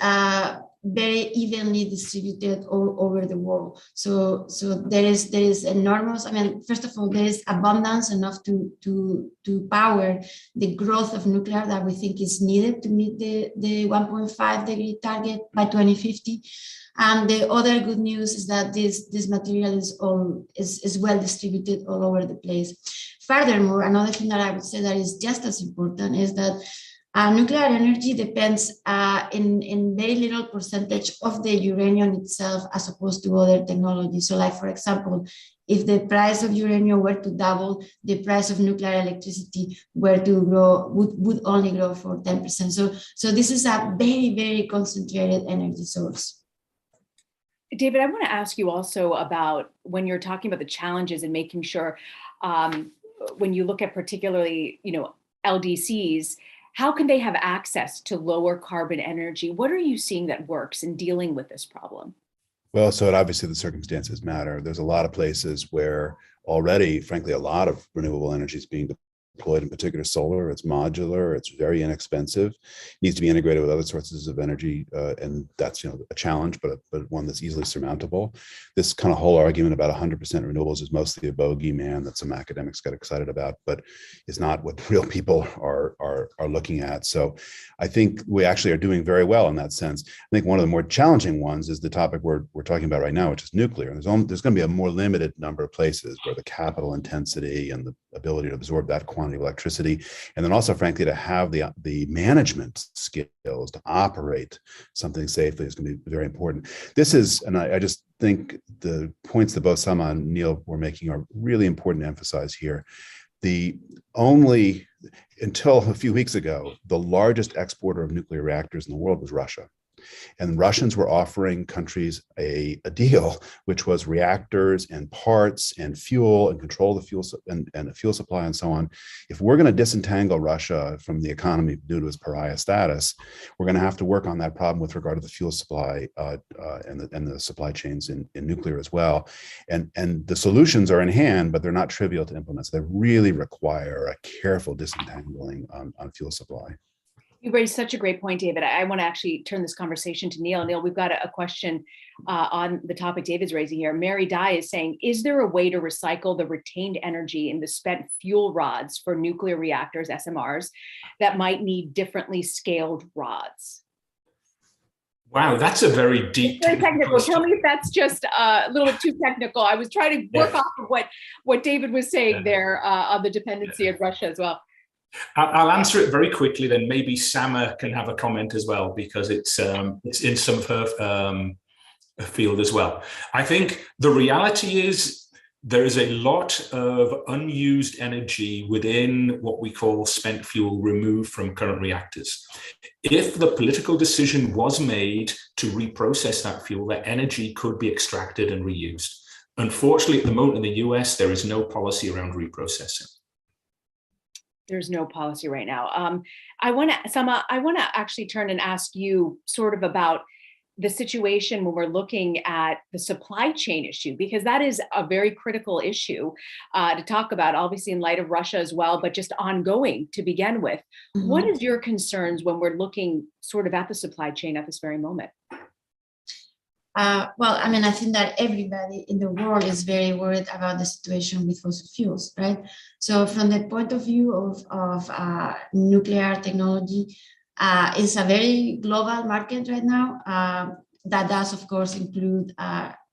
very evenly distributed all over the world. So there is enormous, I mean, first of all, there is abundance enough to power the growth of nuclear that we think is needed to meet the 1.5 degree target by 2050. And the other good news is that this material is well distributed all over the place. Furthermore, another thing that I would say that is just as important is that nuclear energy depends in very little percentage of the uranium itself as opposed to other technologies. So like, for example, if the price of uranium were to double, the price of nuclear electricity were to grow, would only grow for 10%. So this is a very, very concentrated energy source. David, I want to ask you also about when you're talking about the challenges and making sure, when you look at particularly, LDCs, how can they have access to lower carbon energy? What are you seeing that works in dealing with this problem? Well, so obviously the circumstances matter. There's a lot of places where already, frankly, a lot of renewable energy is being deployed, in particular solar. It's modular, it's very inexpensive, needs to be integrated with other sources of energy, and that's a challenge, but one that's easily surmountable. This kind of whole argument about 100% renewables is mostly a bogey, man, that some academics got excited about, but it's not what real people are looking at. So I think we actually are doing very well in that sense. I think one of the more challenging ones is the topic we're talking about right now, which is nuclear. And there's going to be a more limited number of places where the capital intensity and the ability to absorb that quantity quantity of electricity, and then also, frankly, to have the management skills to operate something safely is going to be very important. This is, and I just think the points that both Sama and Neil were making are really important to emphasize here. Until a few weeks ago, the largest exporter of nuclear reactors in the world was Russia. And Russians were offering countries a deal, which was reactors and parts and fuel and control of the fuel and the fuel supply and so on. If we're going to disentangle Russia from the economy due to its pariah status, we're going to have to work on that problem with regard to the fuel supply and the supply chains in nuclear as well. And the solutions are in hand, but they're not trivial to implement. So they really require a careful disentangling on fuel supply. You raised such a great point, David. I want to actually turn this conversation to Neil. Neil, we've got a question on the topic David's raising here. Mary Dye is saying, is there a way to recycle the retained energy in the spent fuel rods for nuclear reactors, SMRs, that might need differently scaled rods? Wow, that's a very deep. Very technical. Tell me if that's just a little bit too technical. I was trying to work off of what David was saying there on the dependency of Russia as well. I'll answer it very quickly, then maybe Sama can have a comment as well, because it's in some of her field as well. I think the reality is there is a lot of unused energy within what we call spent fuel removed from current reactors. If the political decision was made to reprocess that fuel, that energy could be extracted and reused. Unfortunately, at the moment in the US, there is no policy around reprocessing. There's no policy right now. Sama, I want to actually turn and ask you sort of about the situation when we're looking at the supply chain issue, because that is a very critical issue to talk about, obviously in light of Russia as well, but just ongoing to begin with. Mm-hmm. What is your concerns when we're looking sort of at the supply chain at this very moment? Well, I mean, I think that everybody in the world is very worried about the situation with fossil fuels, right? So from the point of view of nuclear technology, it's a very global market right now. That does, of course, include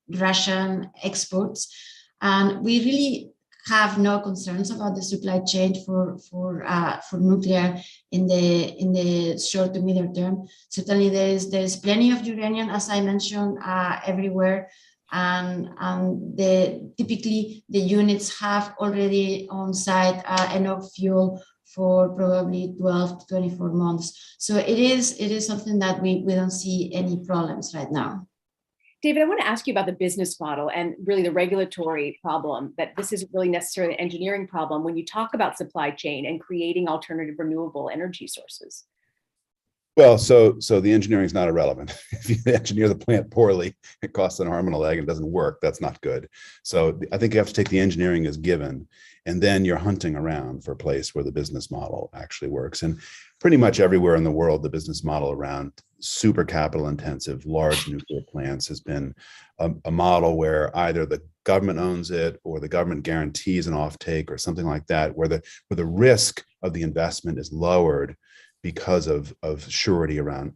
Russian exports. And we really have no concerns about the supply chain for nuclear in the short to medium term. Certainly, there's plenty of uranium, as I mentioned, everywhere, and typically the units have already on site enough fuel for probably 12 to 24 months. So it is something that we don't see any problems right now. David, I want to ask you about the business model and really the regulatory problem, that this isn't really necessarily an engineering problem when you talk about supply chain and creating alternative renewable energy sources. Well, so the engineering is not irrelevant. If you engineer the plant poorly, it costs an arm and a leg and doesn't work. That's not good. So I think you have to take the engineering as given, and then you're hunting around for a place where the business model actually works. And pretty much everywhere in the world, the business model around super capital intensive, large nuclear plants has been a model where either the government owns it or the government guarantees an offtake or something like that, where the risk of the investment is lowered because of surety around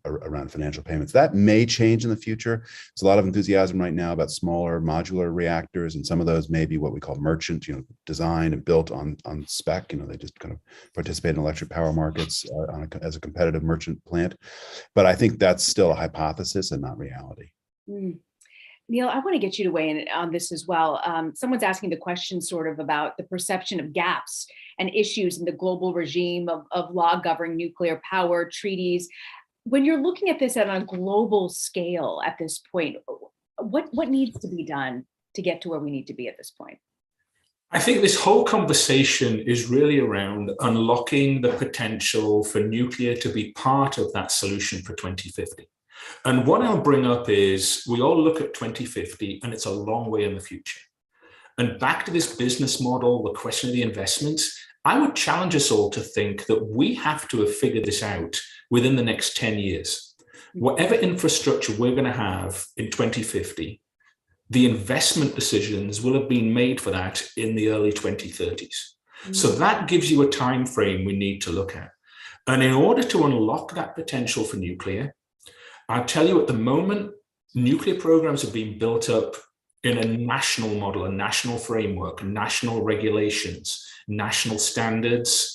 financial payments. That may change in the future. There's a lot of enthusiasm right now about smaller modular reactors, and some of those may be what we call merchant, designed and built on spec. They just kind of participate in electric power markets as a competitive merchant plant. But I think that's still a hypothesis and not reality. Mm. Neil, I want to get you to weigh in on this as well. Someone's asking the question sort of about the perception of gaps and issues in the global regime of law governing nuclear power treaties. When you're looking at this at a global scale at this point, what needs to be done to get to where we need to be at this point? I think this whole conversation is really around unlocking the potential for nuclear to be part of that solution for 2050. And what I'll bring up is we all look at 2050 and it's a long way in the future. And back to this business model, the question of the investments, I would challenge us all to think that we have to have figured this out within the next 10 years. Whatever infrastructure we're going to have in 2050, the investment decisions will have been made for that in the early 2030s. Mm-hmm. So that gives you a time frame we need to look at. And in order to unlock that potential for nuclear, I'll tell you at the moment, nuclear programs are being built up in a national model, a national framework, national regulations, national standards,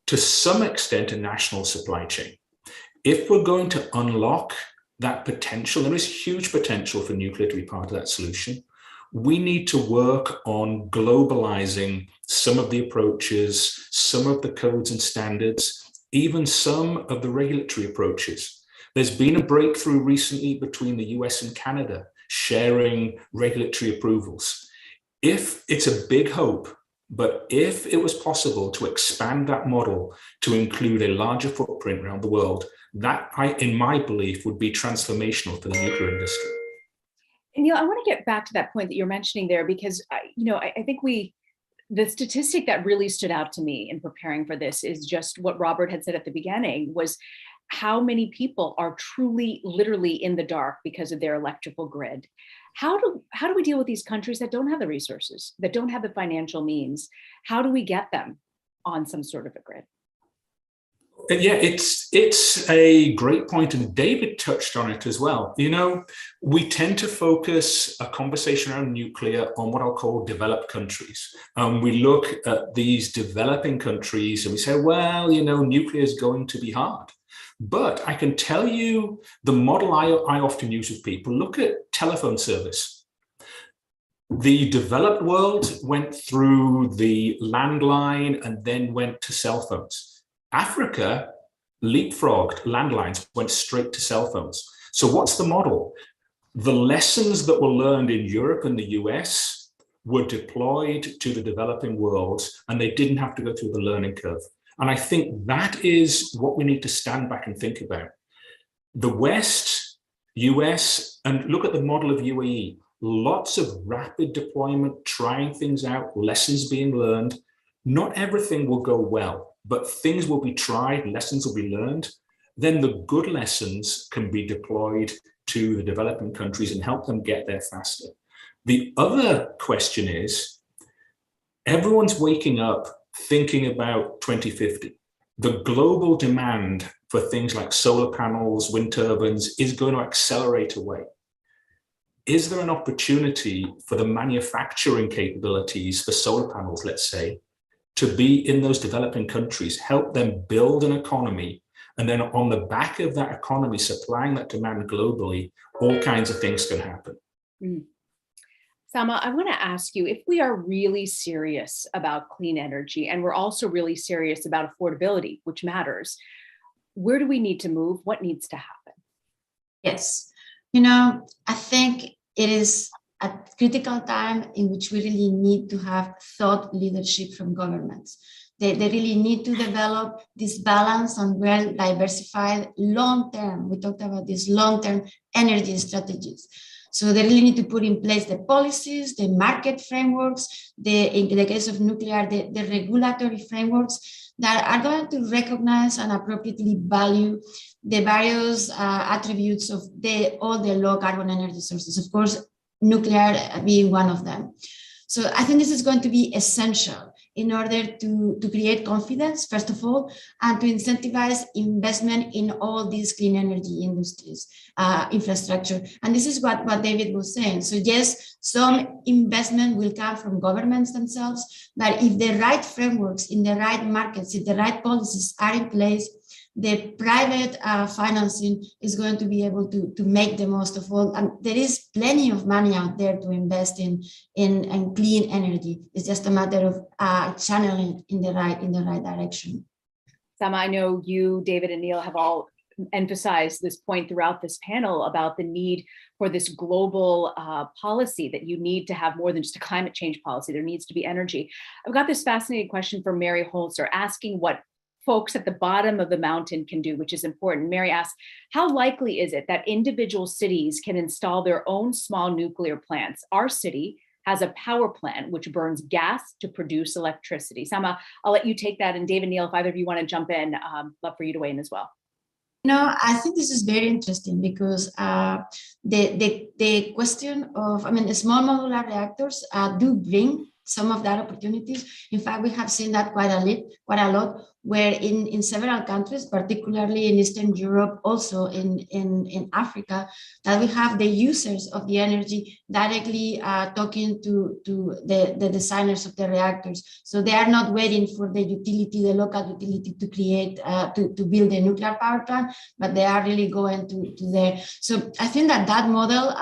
to some extent a national supply chain. If we're going to unlock that potential, there is huge potential for nuclear to be part of that solution. We need to work on globalizing some of the approaches, some of the codes and standards, even some of the regulatory approaches. There's been a breakthrough recently between the US and Canada, sharing regulatory approvals. If it's a big hope, but if it was possible to expand that model to include a larger footprint around the world, that, in my belief, would be transformational for the nuclear industry. And I want to get back to that point that you're mentioning there, because I think the statistic that really stood out to me in preparing for this is just what Robert had said at the beginning, was how many people are truly, literally in the dark because of their electrical grid. How do we deal with these countries that don't have the resources, that don't have the financial means? How do we get them on some sort of a grid? Yeah, it's a great point, and David touched on it as well. We tend to focus a conversation around nuclear on what I'll call developed countries. We look at these developing countries and we say, well, nuclear is going to be hard. But I can tell you the model I often use with people. Look at telephone service. The developed world went through the landline and then went to cell phones. Africa leapfrogged landlines, went straight to cell phones. So what's the model? The lessons that were learned in Europe and the US were deployed to the developing world, and they didn't have to go through the learning curve. And I think that is what we need to stand back and think about. The West, US, and look at the model of UAE, lots of rapid deployment, trying things out, lessons being learned. Not everything will go well, but things will be tried, lessons will be learned. Then the good lessons can be deployed to the developing countries and help them get there faster. The other question is, everyone's waking up thinking about 2050. The global demand for things like solar panels, wind turbines is going to accelerate away. Is there an opportunity for the manufacturing capabilities for solar panels, let's say, to be in those developing countries, help them build an economy, and then on the back of that economy, supplying that demand globally, all kinds of things can happen. Sama, I want to ask you, if we are really serious about clean energy, and we're also really serious about affordability, which matters, where do we need to move? What needs to happen? Yes, I think it is a critical time in which we really need to have thought leadership from governments. They really need to develop this balance and well-diversified long-term, we talked about these long-term energy strategies. So they really need to put in place the policies, the market frameworks, in the case of nuclear, the regulatory frameworks that are going to recognize and appropriately value the various attributes of all the low carbon energy sources, of course, nuclear being one of them. So I think this is going to be essential in order to create confidence, first of all, and to incentivize investment in all these clean energy industries, infrastructure. And this is what David was saying. So yes, some investment will come from governments themselves, but if the right frameworks in the right markets, if the right policies are in place, the private financing is going to be able to make the most of all. And there is plenty of money out there to invest in clean energy. It's just a matter of channeling it in the right direction. Sama, I know you, David, and Neil have all emphasized this point throughout this panel about the need for this global policy, that you need to have more than just a climate change policy. There needs to be energy. I've got this fascinating question from Mary Holzer asking what folks at the bottom of the mountain can do, which is important. Mary asks, how likely is it that individual cities can install their own small nuclear plants? Our city has a power plant which burns gas to produce electricity. Sama, I'll let you take that. And David, Neil, if either of you want to jump in, love for you to weigh in as well. I think this is very interesting because the question of, small modular reactors do bring some of that opportunities. In fact, we have seen that quite a lot, where in several countries, particularly in Eastern Europe, also in Africa, that we have the users of the energy directly talking to the designers of the reactors. So they are not waiting for the utility, the local utility, to create, to build a nuclear power plant, but they are really going to there. So I think that model,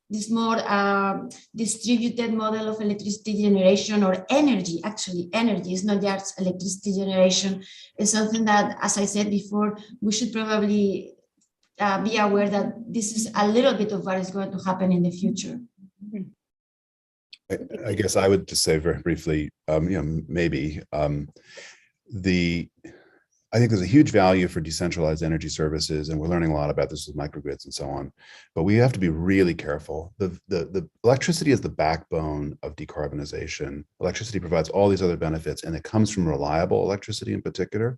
this more distributed model of electricity generation, or energy, actually energy is not just electricity generation, is something that, as I said before, we should probably be aware that this is a little bit of what is going to happen in the future. I guess I would just say very briefly, maybe I think there's a huge value for decentralized energy services, and we're learning a lot about this with microgrids and so on. But we have to be really careful. The electricity is the backbone of decarbonization. Electricity provides all these other benefits, and it comes from reliable electricity in particular.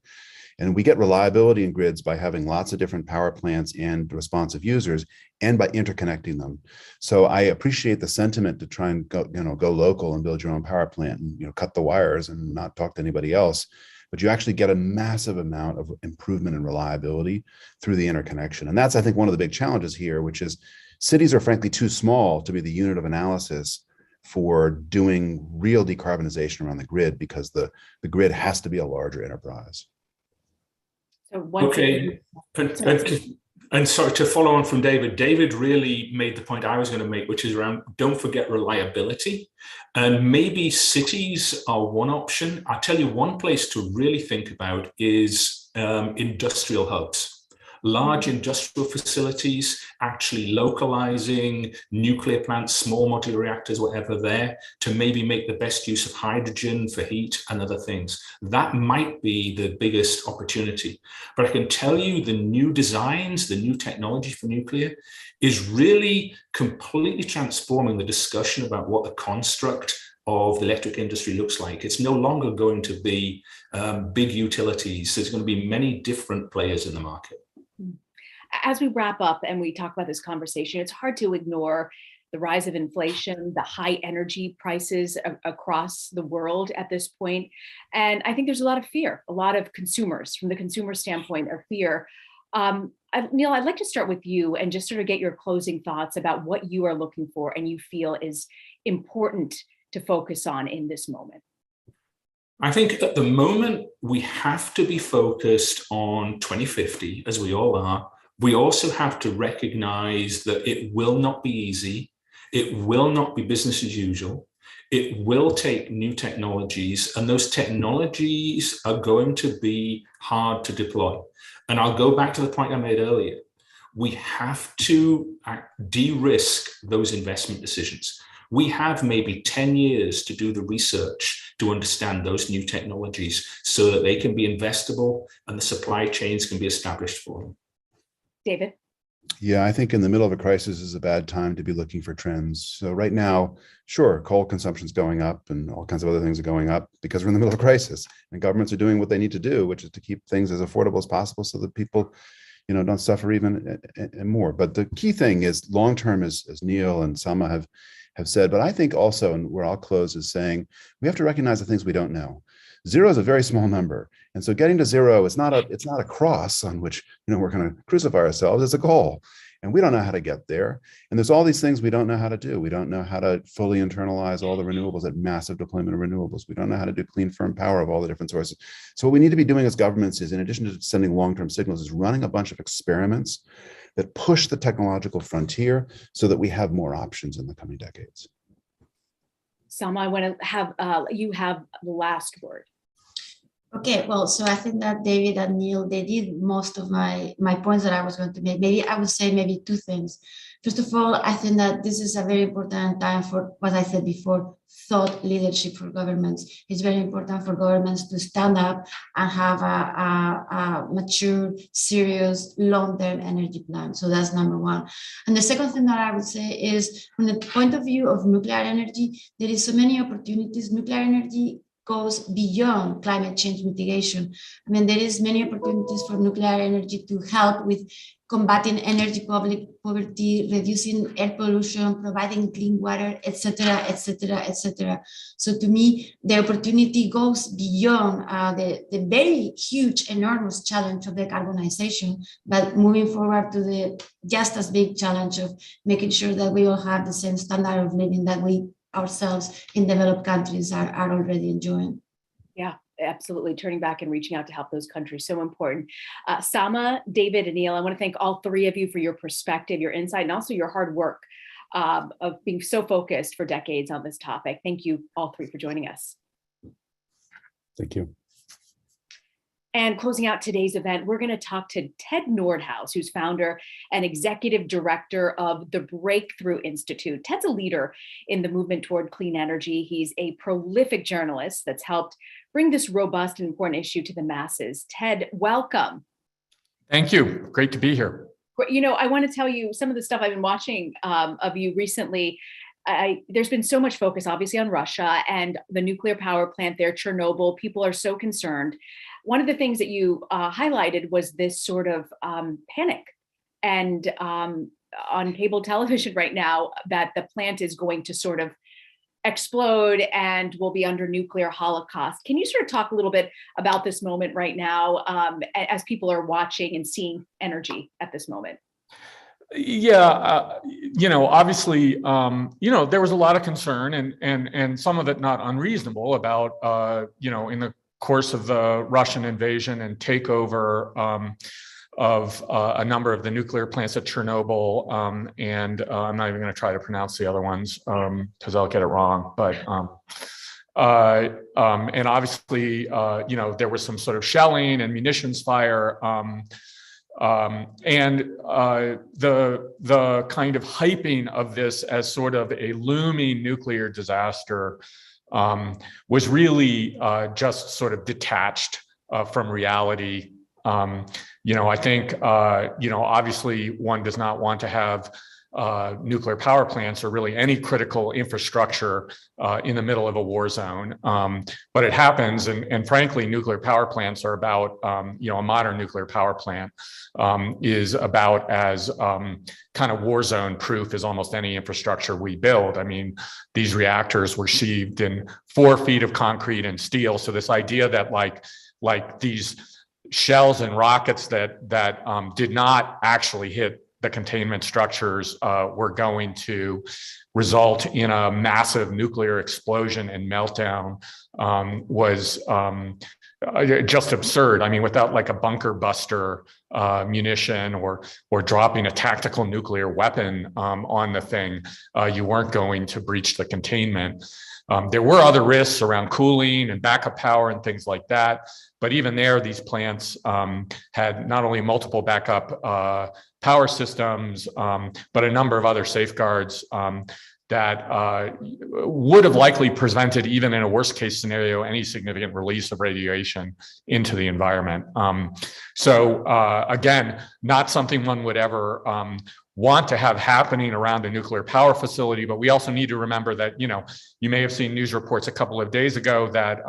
And we get reliability in grids by having lots of different power plants and responsive users, and by interconnecting them. So I appreciate the sentiment to try and go local and build your own power plant and cut the wires and not talk to anybody else. But you actually get a massive amount of improvement in reliability through the interconnection. And that's, I think, one of the big challenges here, which is cities are frankly too small to be the unit of analysis for doing real decarbonization around the grid, because the grid has to be a larger enterprise. So one okay, and sorry, to follow on from David really made the point I was going to make, which is around, don't forget reliability. And maybe cities are one option. I'll tell you, one place to really think about is industrial hubs. Large industrial facilities, actually localizing nuclear plants, small modular reactors, whatever there, to maybe make the best use of hydrogen for heat and other things. That might be the biggest opportunity. But I can tell you, the new designs, the new technology for nuclear is really completely transforming the discussion about what the construct of the electric industry looks like. It's no longer going to be big utilities. There's going to be many different players in the market. As we wrap up and we talk about this conversation, it's hard to ignore the rise of inflation, the high energy prices across the world at this point. And I think there's a lot of fear, a lot of consumers, from the consumer standpoint, of fear. Neil, I'd like to start with you and just sort of get your closing thoughts about what you are looking for and you feel is important to focus on in this moment. I think at the moment, we have to be focused on 2050, as we all are. We also have to recognize that it will not be easy. It will not be business as usual. It will take new technologies, and those technologies are going to be hard to deploy. And I'll go back to the point I made earlier. We have to de-risk those investment decisions. We have maybe 10 years to do the research to understand those new technologies so that they can be investable and the supply chains can be established for them. David? Yeah, I think in the middle of a crisis is a bad time to be looking for trends. So right now, sure, coal consumption is going up and all kinds of other things are going up because we're in the middle of a crisis, and governments are doing what they need to do, which is to keep things as affordable as possible so that people, don't suffer even more. But the key thing is long-term, as Neil and Salma have said, but I think also, and where I'll close, is saying we have to recognize the things we don't know. Zero is a very small number. And so getting to zero, it's not a cross on which we're going to crucify ourselves. It's a goal. And we don't know how to get there. And there's all these things we don't know how to do. We don't know how to fully internalize all the renewables, that massive deployment of renewables. We don't know how to do clean, firm power of all the different sources. So what we need to be doing as governments is, in addition to sending long-term signals, is running a bunch of experiments that push the technological frontier so that we have more options in the coming decades. Salma, I want to have you have the last word. Okay, well, so I think that David and Neil, they did most of my points that I was going to make. Maybe I would say maybe two things. First of all, I think that this is a very important time for what I said before, thought leadership for governments. It's very important for governments to stand up and have a mature, serious, long-term energy plan. So that's number one. And the second thing that I would say is, from the point of view of nuclear energy, there is so many opportunities. Nuclear energy goes beyond climate change mitigation. I mean, there is many opportunities for nuclear energy to help with combating energy poverty, reducing air pollution, providing clean water, etc., etc., etc. So to me, the opportunity goes beyond the very huge, enormous challenge of decarbonization, but moving forward to the just as big challenge of making sure that we all have the same standard of living that we ourselves in developed countries are already enjoying. Yeah, absolutely. Turning back and reaching out to help those countries, so important. Sama, David, and Neil, I want to thank all three of you for your perspective, your insight, and also your hard work of being so focused for decades on this topic. Thank you all three for joining us. Thank you. And closing out today's event, we're going to talk to Ted Nordhaus, who's founder and executive director of the Breakthrough Institute. Ted's a leader in the movement toward clean energy. He's a prolific journalist that's helped bring this robust and important issue to the masses. Ted, welcome. Thank you. Great to be here. You know, I want to tell you some of the stuff I've been watching of you recently. There's been so much focus, obviously, on Russia and the nuclear power plant there, Chernobyl. People are so concerned. One of the things that you highlighted was this sort of panic, and on cable television right now, that the plant is going to sort of explode and will be under nuclear holocaust. Can you sort of talk a little bit about this moment right now as people are watching and seeing energy at this moment? Yeah, obviously, there was a lot of concern and some of it not unreasonable about, in the course of the Russian invasion and takeover of a number of the nuclear plants at Chernobyl, and I'm not even going to try to pronounce the other ones because I'll get it wrong. But and obviously, there was some sort of shelling and munitions fire. And the kind of hyping of this as sort of a looming nuclear disaster was really just sort of detached from reality. I think, obviously one does not want to have nuclear power plants or really any critical infrastructure in the middle of a war zone. But it happens, and frankly, nuclear power plants are about, a modern nuclear power plant is about as kind of war zone proof as almost any infrastructure we build. I mean, these reactors were sheathed in 4 feet of concrete and steel. So this idea that like these shells and rockets that did not actually hit the containment structures were going to result in a massive nuclear explosion and meltdown was just absurd. I mean, without like a bunker buster munition or dropping a tactical nuclear weapon on the thing, you weren't going to breach the containment. There were other risks around cooling and backup power and things like that. But even there, these plants had not only multiple backup power systems, but a number of other safeguards that would have likely prevented, even in a worst case scenario, any significant release of radiation into the environment. So again, not something one would ever want to have happening around a nuclear power facility, but we also need to remember that, you may have seen news reports a couple of days ago that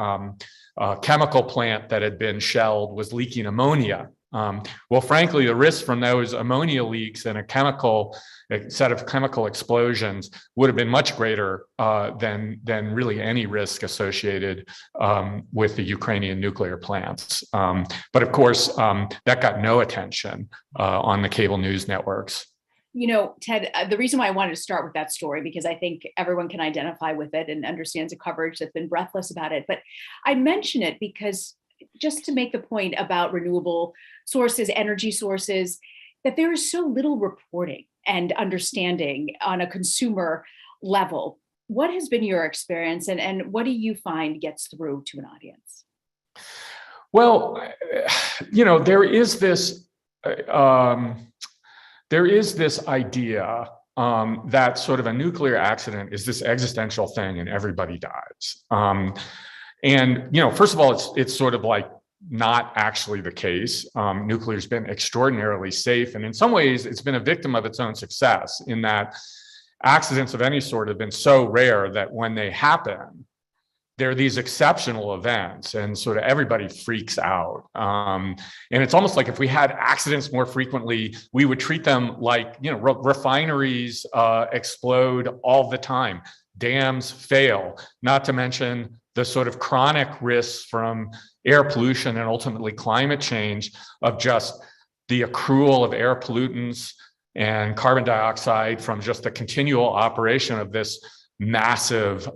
a chemical plant that had been shelled was leaking ammonia. Well, frankly, the risk from those ammonia leaks and a set of chemical explosions would have been much greater than really any risk associated with the Ukrainian nuclear plants. But of course, that got no attention on the cable news networks. Ted, the reason why I wanted to start with that story, because I think everyone can identify with it and understands the coverage that's been breathless about it. But I mention it because just to make the point about renewable sources, energy sources, that there is so little reporting and understanding on a consumer level. What has been your experience, and what do you find gets through to an audience? Well, there is this idea that sort of a nuclear accident is this existential thing and everybody dies. And first of all, it's sort of like not actually the case. Nuclear's been extraordinarily safe, and in some ways, it's been a victim of its own success in that accidents of any sort have been so rare that when they happen, there are these exceptional events, and sort of everybody freaks out. And it's almost like if we had accidents more frequently, we would treat them like, refineries explode all the time, dams fail, not to mention the sort of chronic risks from air pollution and ultimately climate change of just the accrual of air pollutants and carbon dioxide from just the continual operation of this massive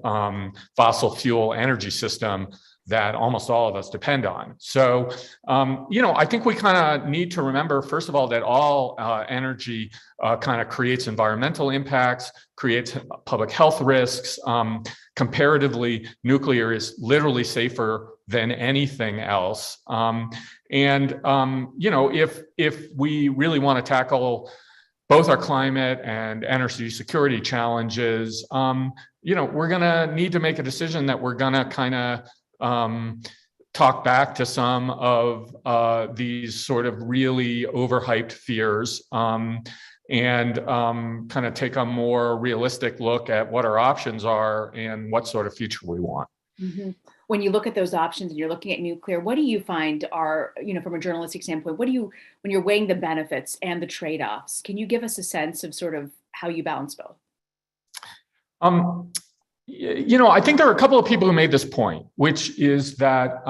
fossil fuel energy system that almost all of us depend on. So, I think we kind of need to remember, first of all, that all energy kind of creates environmental impacts, creates public health risks. Comparatively, nuclear is literally safer than anything else. If we really want to tackle both our climate and energy security challenges, we're going to need to make a decision that we're going to kind of talk back to some of these sort of really overhyped fears and kind of take a more realistic look at what our options are and what sort of future we want. Mm-hmm. When you look at those options and you're looking at nuclear, what do you find are, from a journalistic standpoint, when you're weighing the benefits and the trade-offs, can you give us a sense of sort of how you balance both? I think there are a couple of people who made this point, which is that,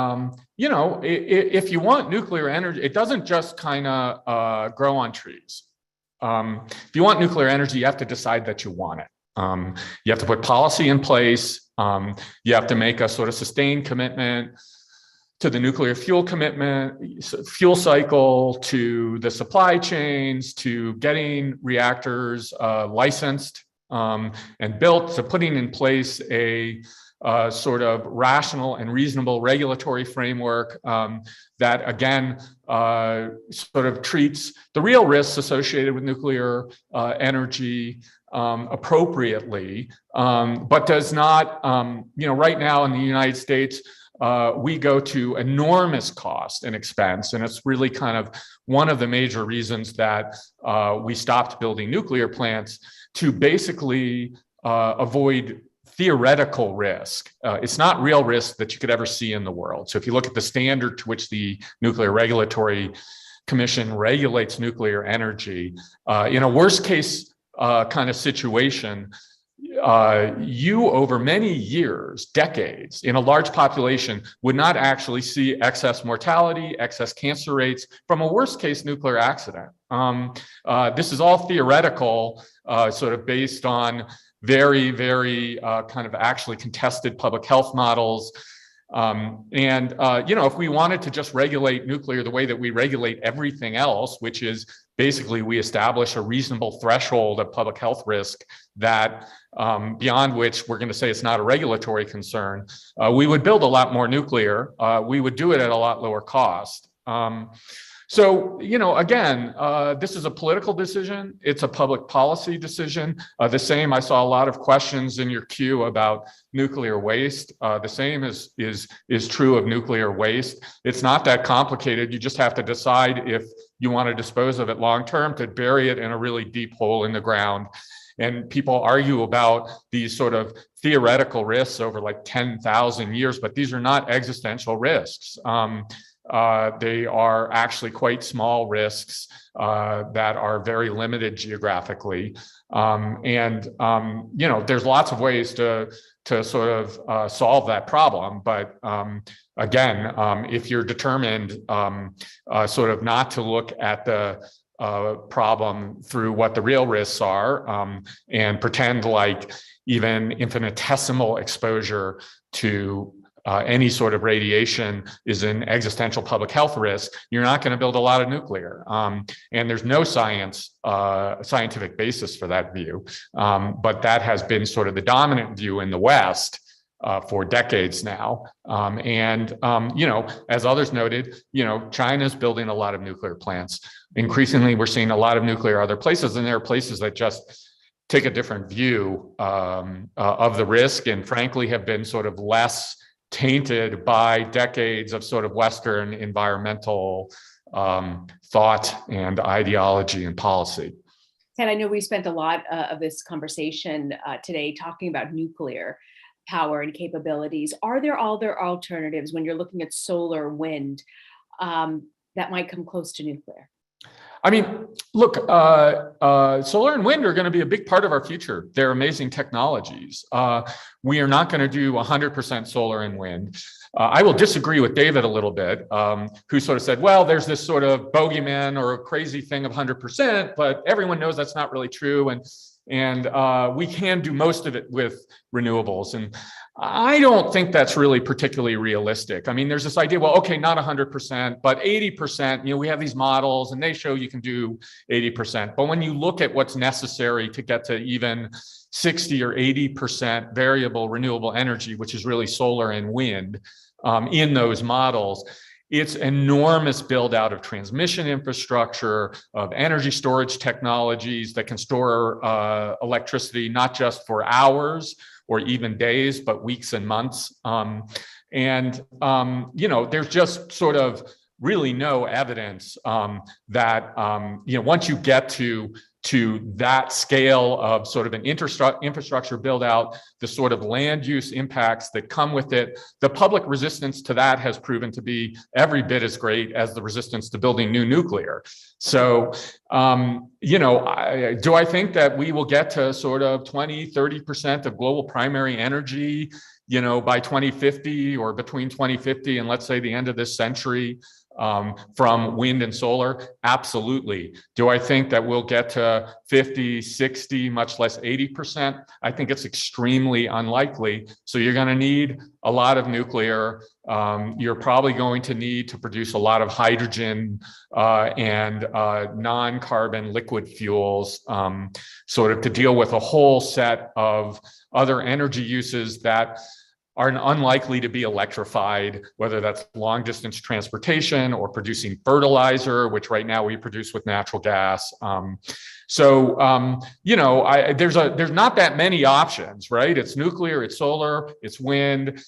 if you want nuclear energy, it doesn't just kind of grow on trees. If you want nuclear energy, you have to decide that you want it. You have to put policy in place. You have to make a sort of sustained commitment to the nuclear fuel fuel cycle, to the supply chains, to getting reactors licensed and built, to putting in place a sort of rational and reasonable regulatory framework that, again, sort of treats the real risks associated with nuclear energy appropriately, but does not, right now in the United States, we go to enormous cost and expense. And it's really kind of one of the major reasons that we stopped building nuclear plants, to basically avoid theoretical risk. It's not real risk that you could ever see in the world. So if you look at the standard to which the Nuclear Regulatory Commission regulates nuclear energy, in a worst case kind of situation, you over many years, decades, in a large population would not actually see excess mortality, excess cancer rates from a worst case nuclear accident. This is all theoretical, sort of based on very, very kind of actually contested public health models. If we wanted to just regulate nuclear the way that we regulate everything else, which is basically we establish a reasonable threshold of public health risk that beyond which we're going to say it's not a regulatory concern, we would build a lot more nuclear. We would do it at a lot lower cost. So, again, this is a political decision. It's a public policy decision. The same, I saw a lot of questions in your queue about nuclear waste. The same is true of nuclear waste. It's not that complicated. You just have to decide if you want to dispose of it long term, to bury it in a really deep hole in the ground. And people argue about these sort of theoretical risks over like 10,000 years, but these are not existential risks. They are actually quite small risks that are very limited geographically. There's lots of ways to sort of solve that problem. But again, if you're determined sort of not to look at the problem through what the real risks are and pretend like even infinitesimal exposure to any sort of radiation is an existential public health risk, you're not going to build a lot of nuclear. And there's no scientific basis for that view. But that has been sort of the dominant view in the West for decades now. As others noted, China's building a lot of nuclear plants. Increasingly, we're seeing a lot of nuclear other places, and there are places that just take a different view of the risk and frankly have been sort of less tainted by decades of sort of Western environmental thought and ideology and policy. Ted, I know we spent a lot of this conversation today talking about nuclear. power and capabilities, are there other alternatives when you're looking at solar, wind, that might come close to nuclear? I mean, look, solar and wind are going to be a big part of our future. They're amazing technologies. We are not going to do 100% solar and wind. I will disagree with David a little bit, who sort of said, well, there's this sort of bogeyman or a crazy thing of 100%, but everyone knows that's not really true. And we can do most of it with renewables. And I don't think that's really particularly realistic. I mean, there's this idea, well, okay, not 100%, but 80%, we have these models and they show you can do 80%. But when you look at what's necessary to get to even 60 or 80% variable renewable energy, which is really solar and wind, in those models, it's enormous build out of transmission infrastructure, of energy storage technologies that can store electricity, not just for hours or even days, but weeks and months. There's just sort of really no evidence that, once you get to that scale of sort of an infrastructure build out, the sort of land use impacts that come with it, the public resistance to that has proven to be every bit as great as the resistance to building new nuclear. So, do I think that we will get to sort of 20, 30% of global primary energy, by 2050 or between 2050 and let's say the end of this century, from wind and solar? Absolutely. Do I think that we'll get to 50, 60, much less 80%? I think it's extremely unlikely. So you're going to need a lot of nuclear. You're probably going to need to produce a lot of hydrogen and non-carbon liquid fuels, sort of to deal with a whole set of other energy uses that are unlikely to be electrified, whether that's long distance transportation or producing fertilizer, which right now we produce with natural gas. There's not that many options, right? It's nuclear, it's solar, it's wind,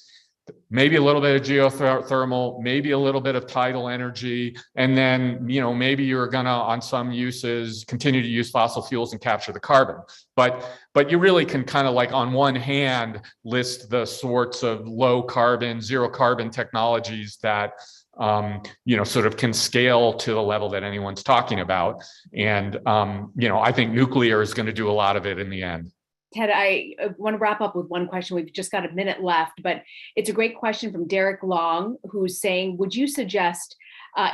maybe a little bit of geothermal, maybe a little bit of tidal energy. And then, maybe you're gonna, on some uses, continue to use fossil fuels and capture the carbon. But you really can kind of like on one hand list the sorts of low carbon, zero carbon technologies that sort of can scale to the level that anyone's talking about. And I think nuclear is going to do a lot of it in the end. Ted, I want to wrap up with one question. We've just got a minute left, but it's a great question from Derek Long, who's saying, would you suggest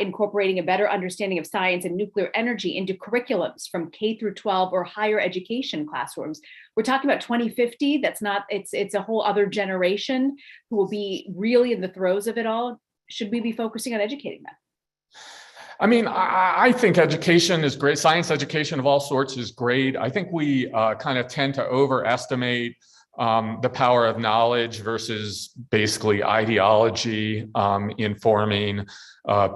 incorporating a better understanding of science and nuclear energy into curriculums from K through 12 or higher education classrooms? We're talking about 2050. It's a whole other generation who will be really in the throes of it all. Should we be focusing on educating them? I mean, I think education is great. Science education of all sorts is great. I think we kind of tend to overestimate the power of knowledge versus basically ideology informing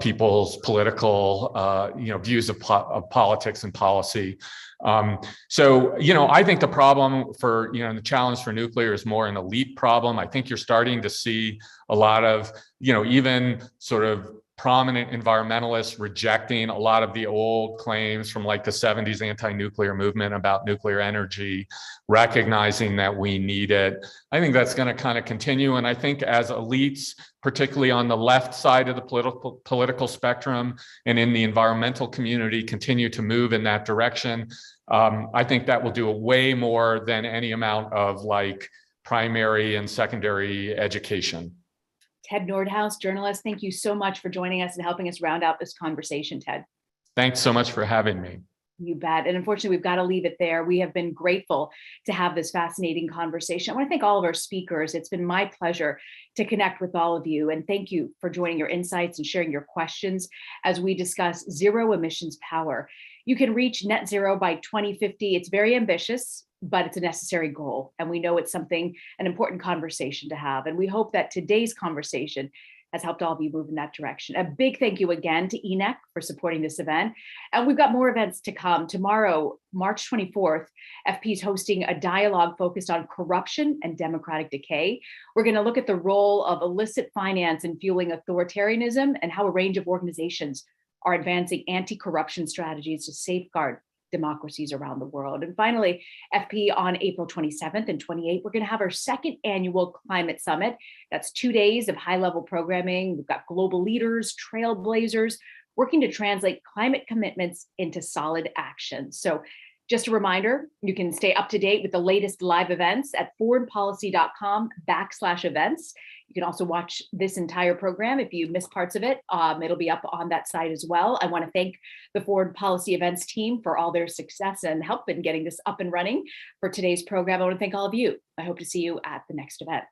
people's political views of politics and policy. I think the problem for, the challenge for nuclear is more an elite problem. I think you're starting to see a lot of, even sort of prominent environmentalists rejecting a lot of the old claims from like the 70s anti-nuclear movement about nuclear energy, recognizing that we need it. I think that's going to kind of continue. And I think as elites, particularly on the left side of the political spectrum and in the environmental community, continue to move in that direction, I think that will do way more than any amount of like primary and secondary education. Ted Nordhaus, journalist, thank you so much for joining us and helping us round out this conversation, Ted. Thanks so much for having me. You bet. And unfortunately, we've got to leave it there. We have been grateful to have this fascinating conversation. I want to thank all of our speakers. It's been my pleasure to connect with all of you. And thank you for joining your insights and sharing your questions as we discuss zero emissions power. You can reach net zero by 2050. It's very ambitious, but it's a necessary goal. And we know it's an important conversation to have. And we hope that today's conversation has helped all of you move in that direction. A big thank you again to ENEC for supporting this event. And we've got more events to come. Tomorrow, March 24th, FP is hosting a dialogue focused on corruption and democratic decay. We're going to look at the role of illicit finance in fueling authoritarianism and how a range of organizations are advancing anti-corruption strategies to safeguard democracies around the world. And finally, FP on April 27th and 28th, we're going to have our second annual climate summit. That's 2 days of high-level programming. We've got global leaders, trailblazers, working to translate climate commitments into solid action. So just a reminder, you can stay up to date with the latest live events at foreignpolicy.com/events. You can also watch this entire program if you miss parts of it. It'll be up on that site as well. I want to thank the Foreign Policy Events team for all their success and help in getting this up and running for today's program. I want to thank all of you. I hope to see you at the next event.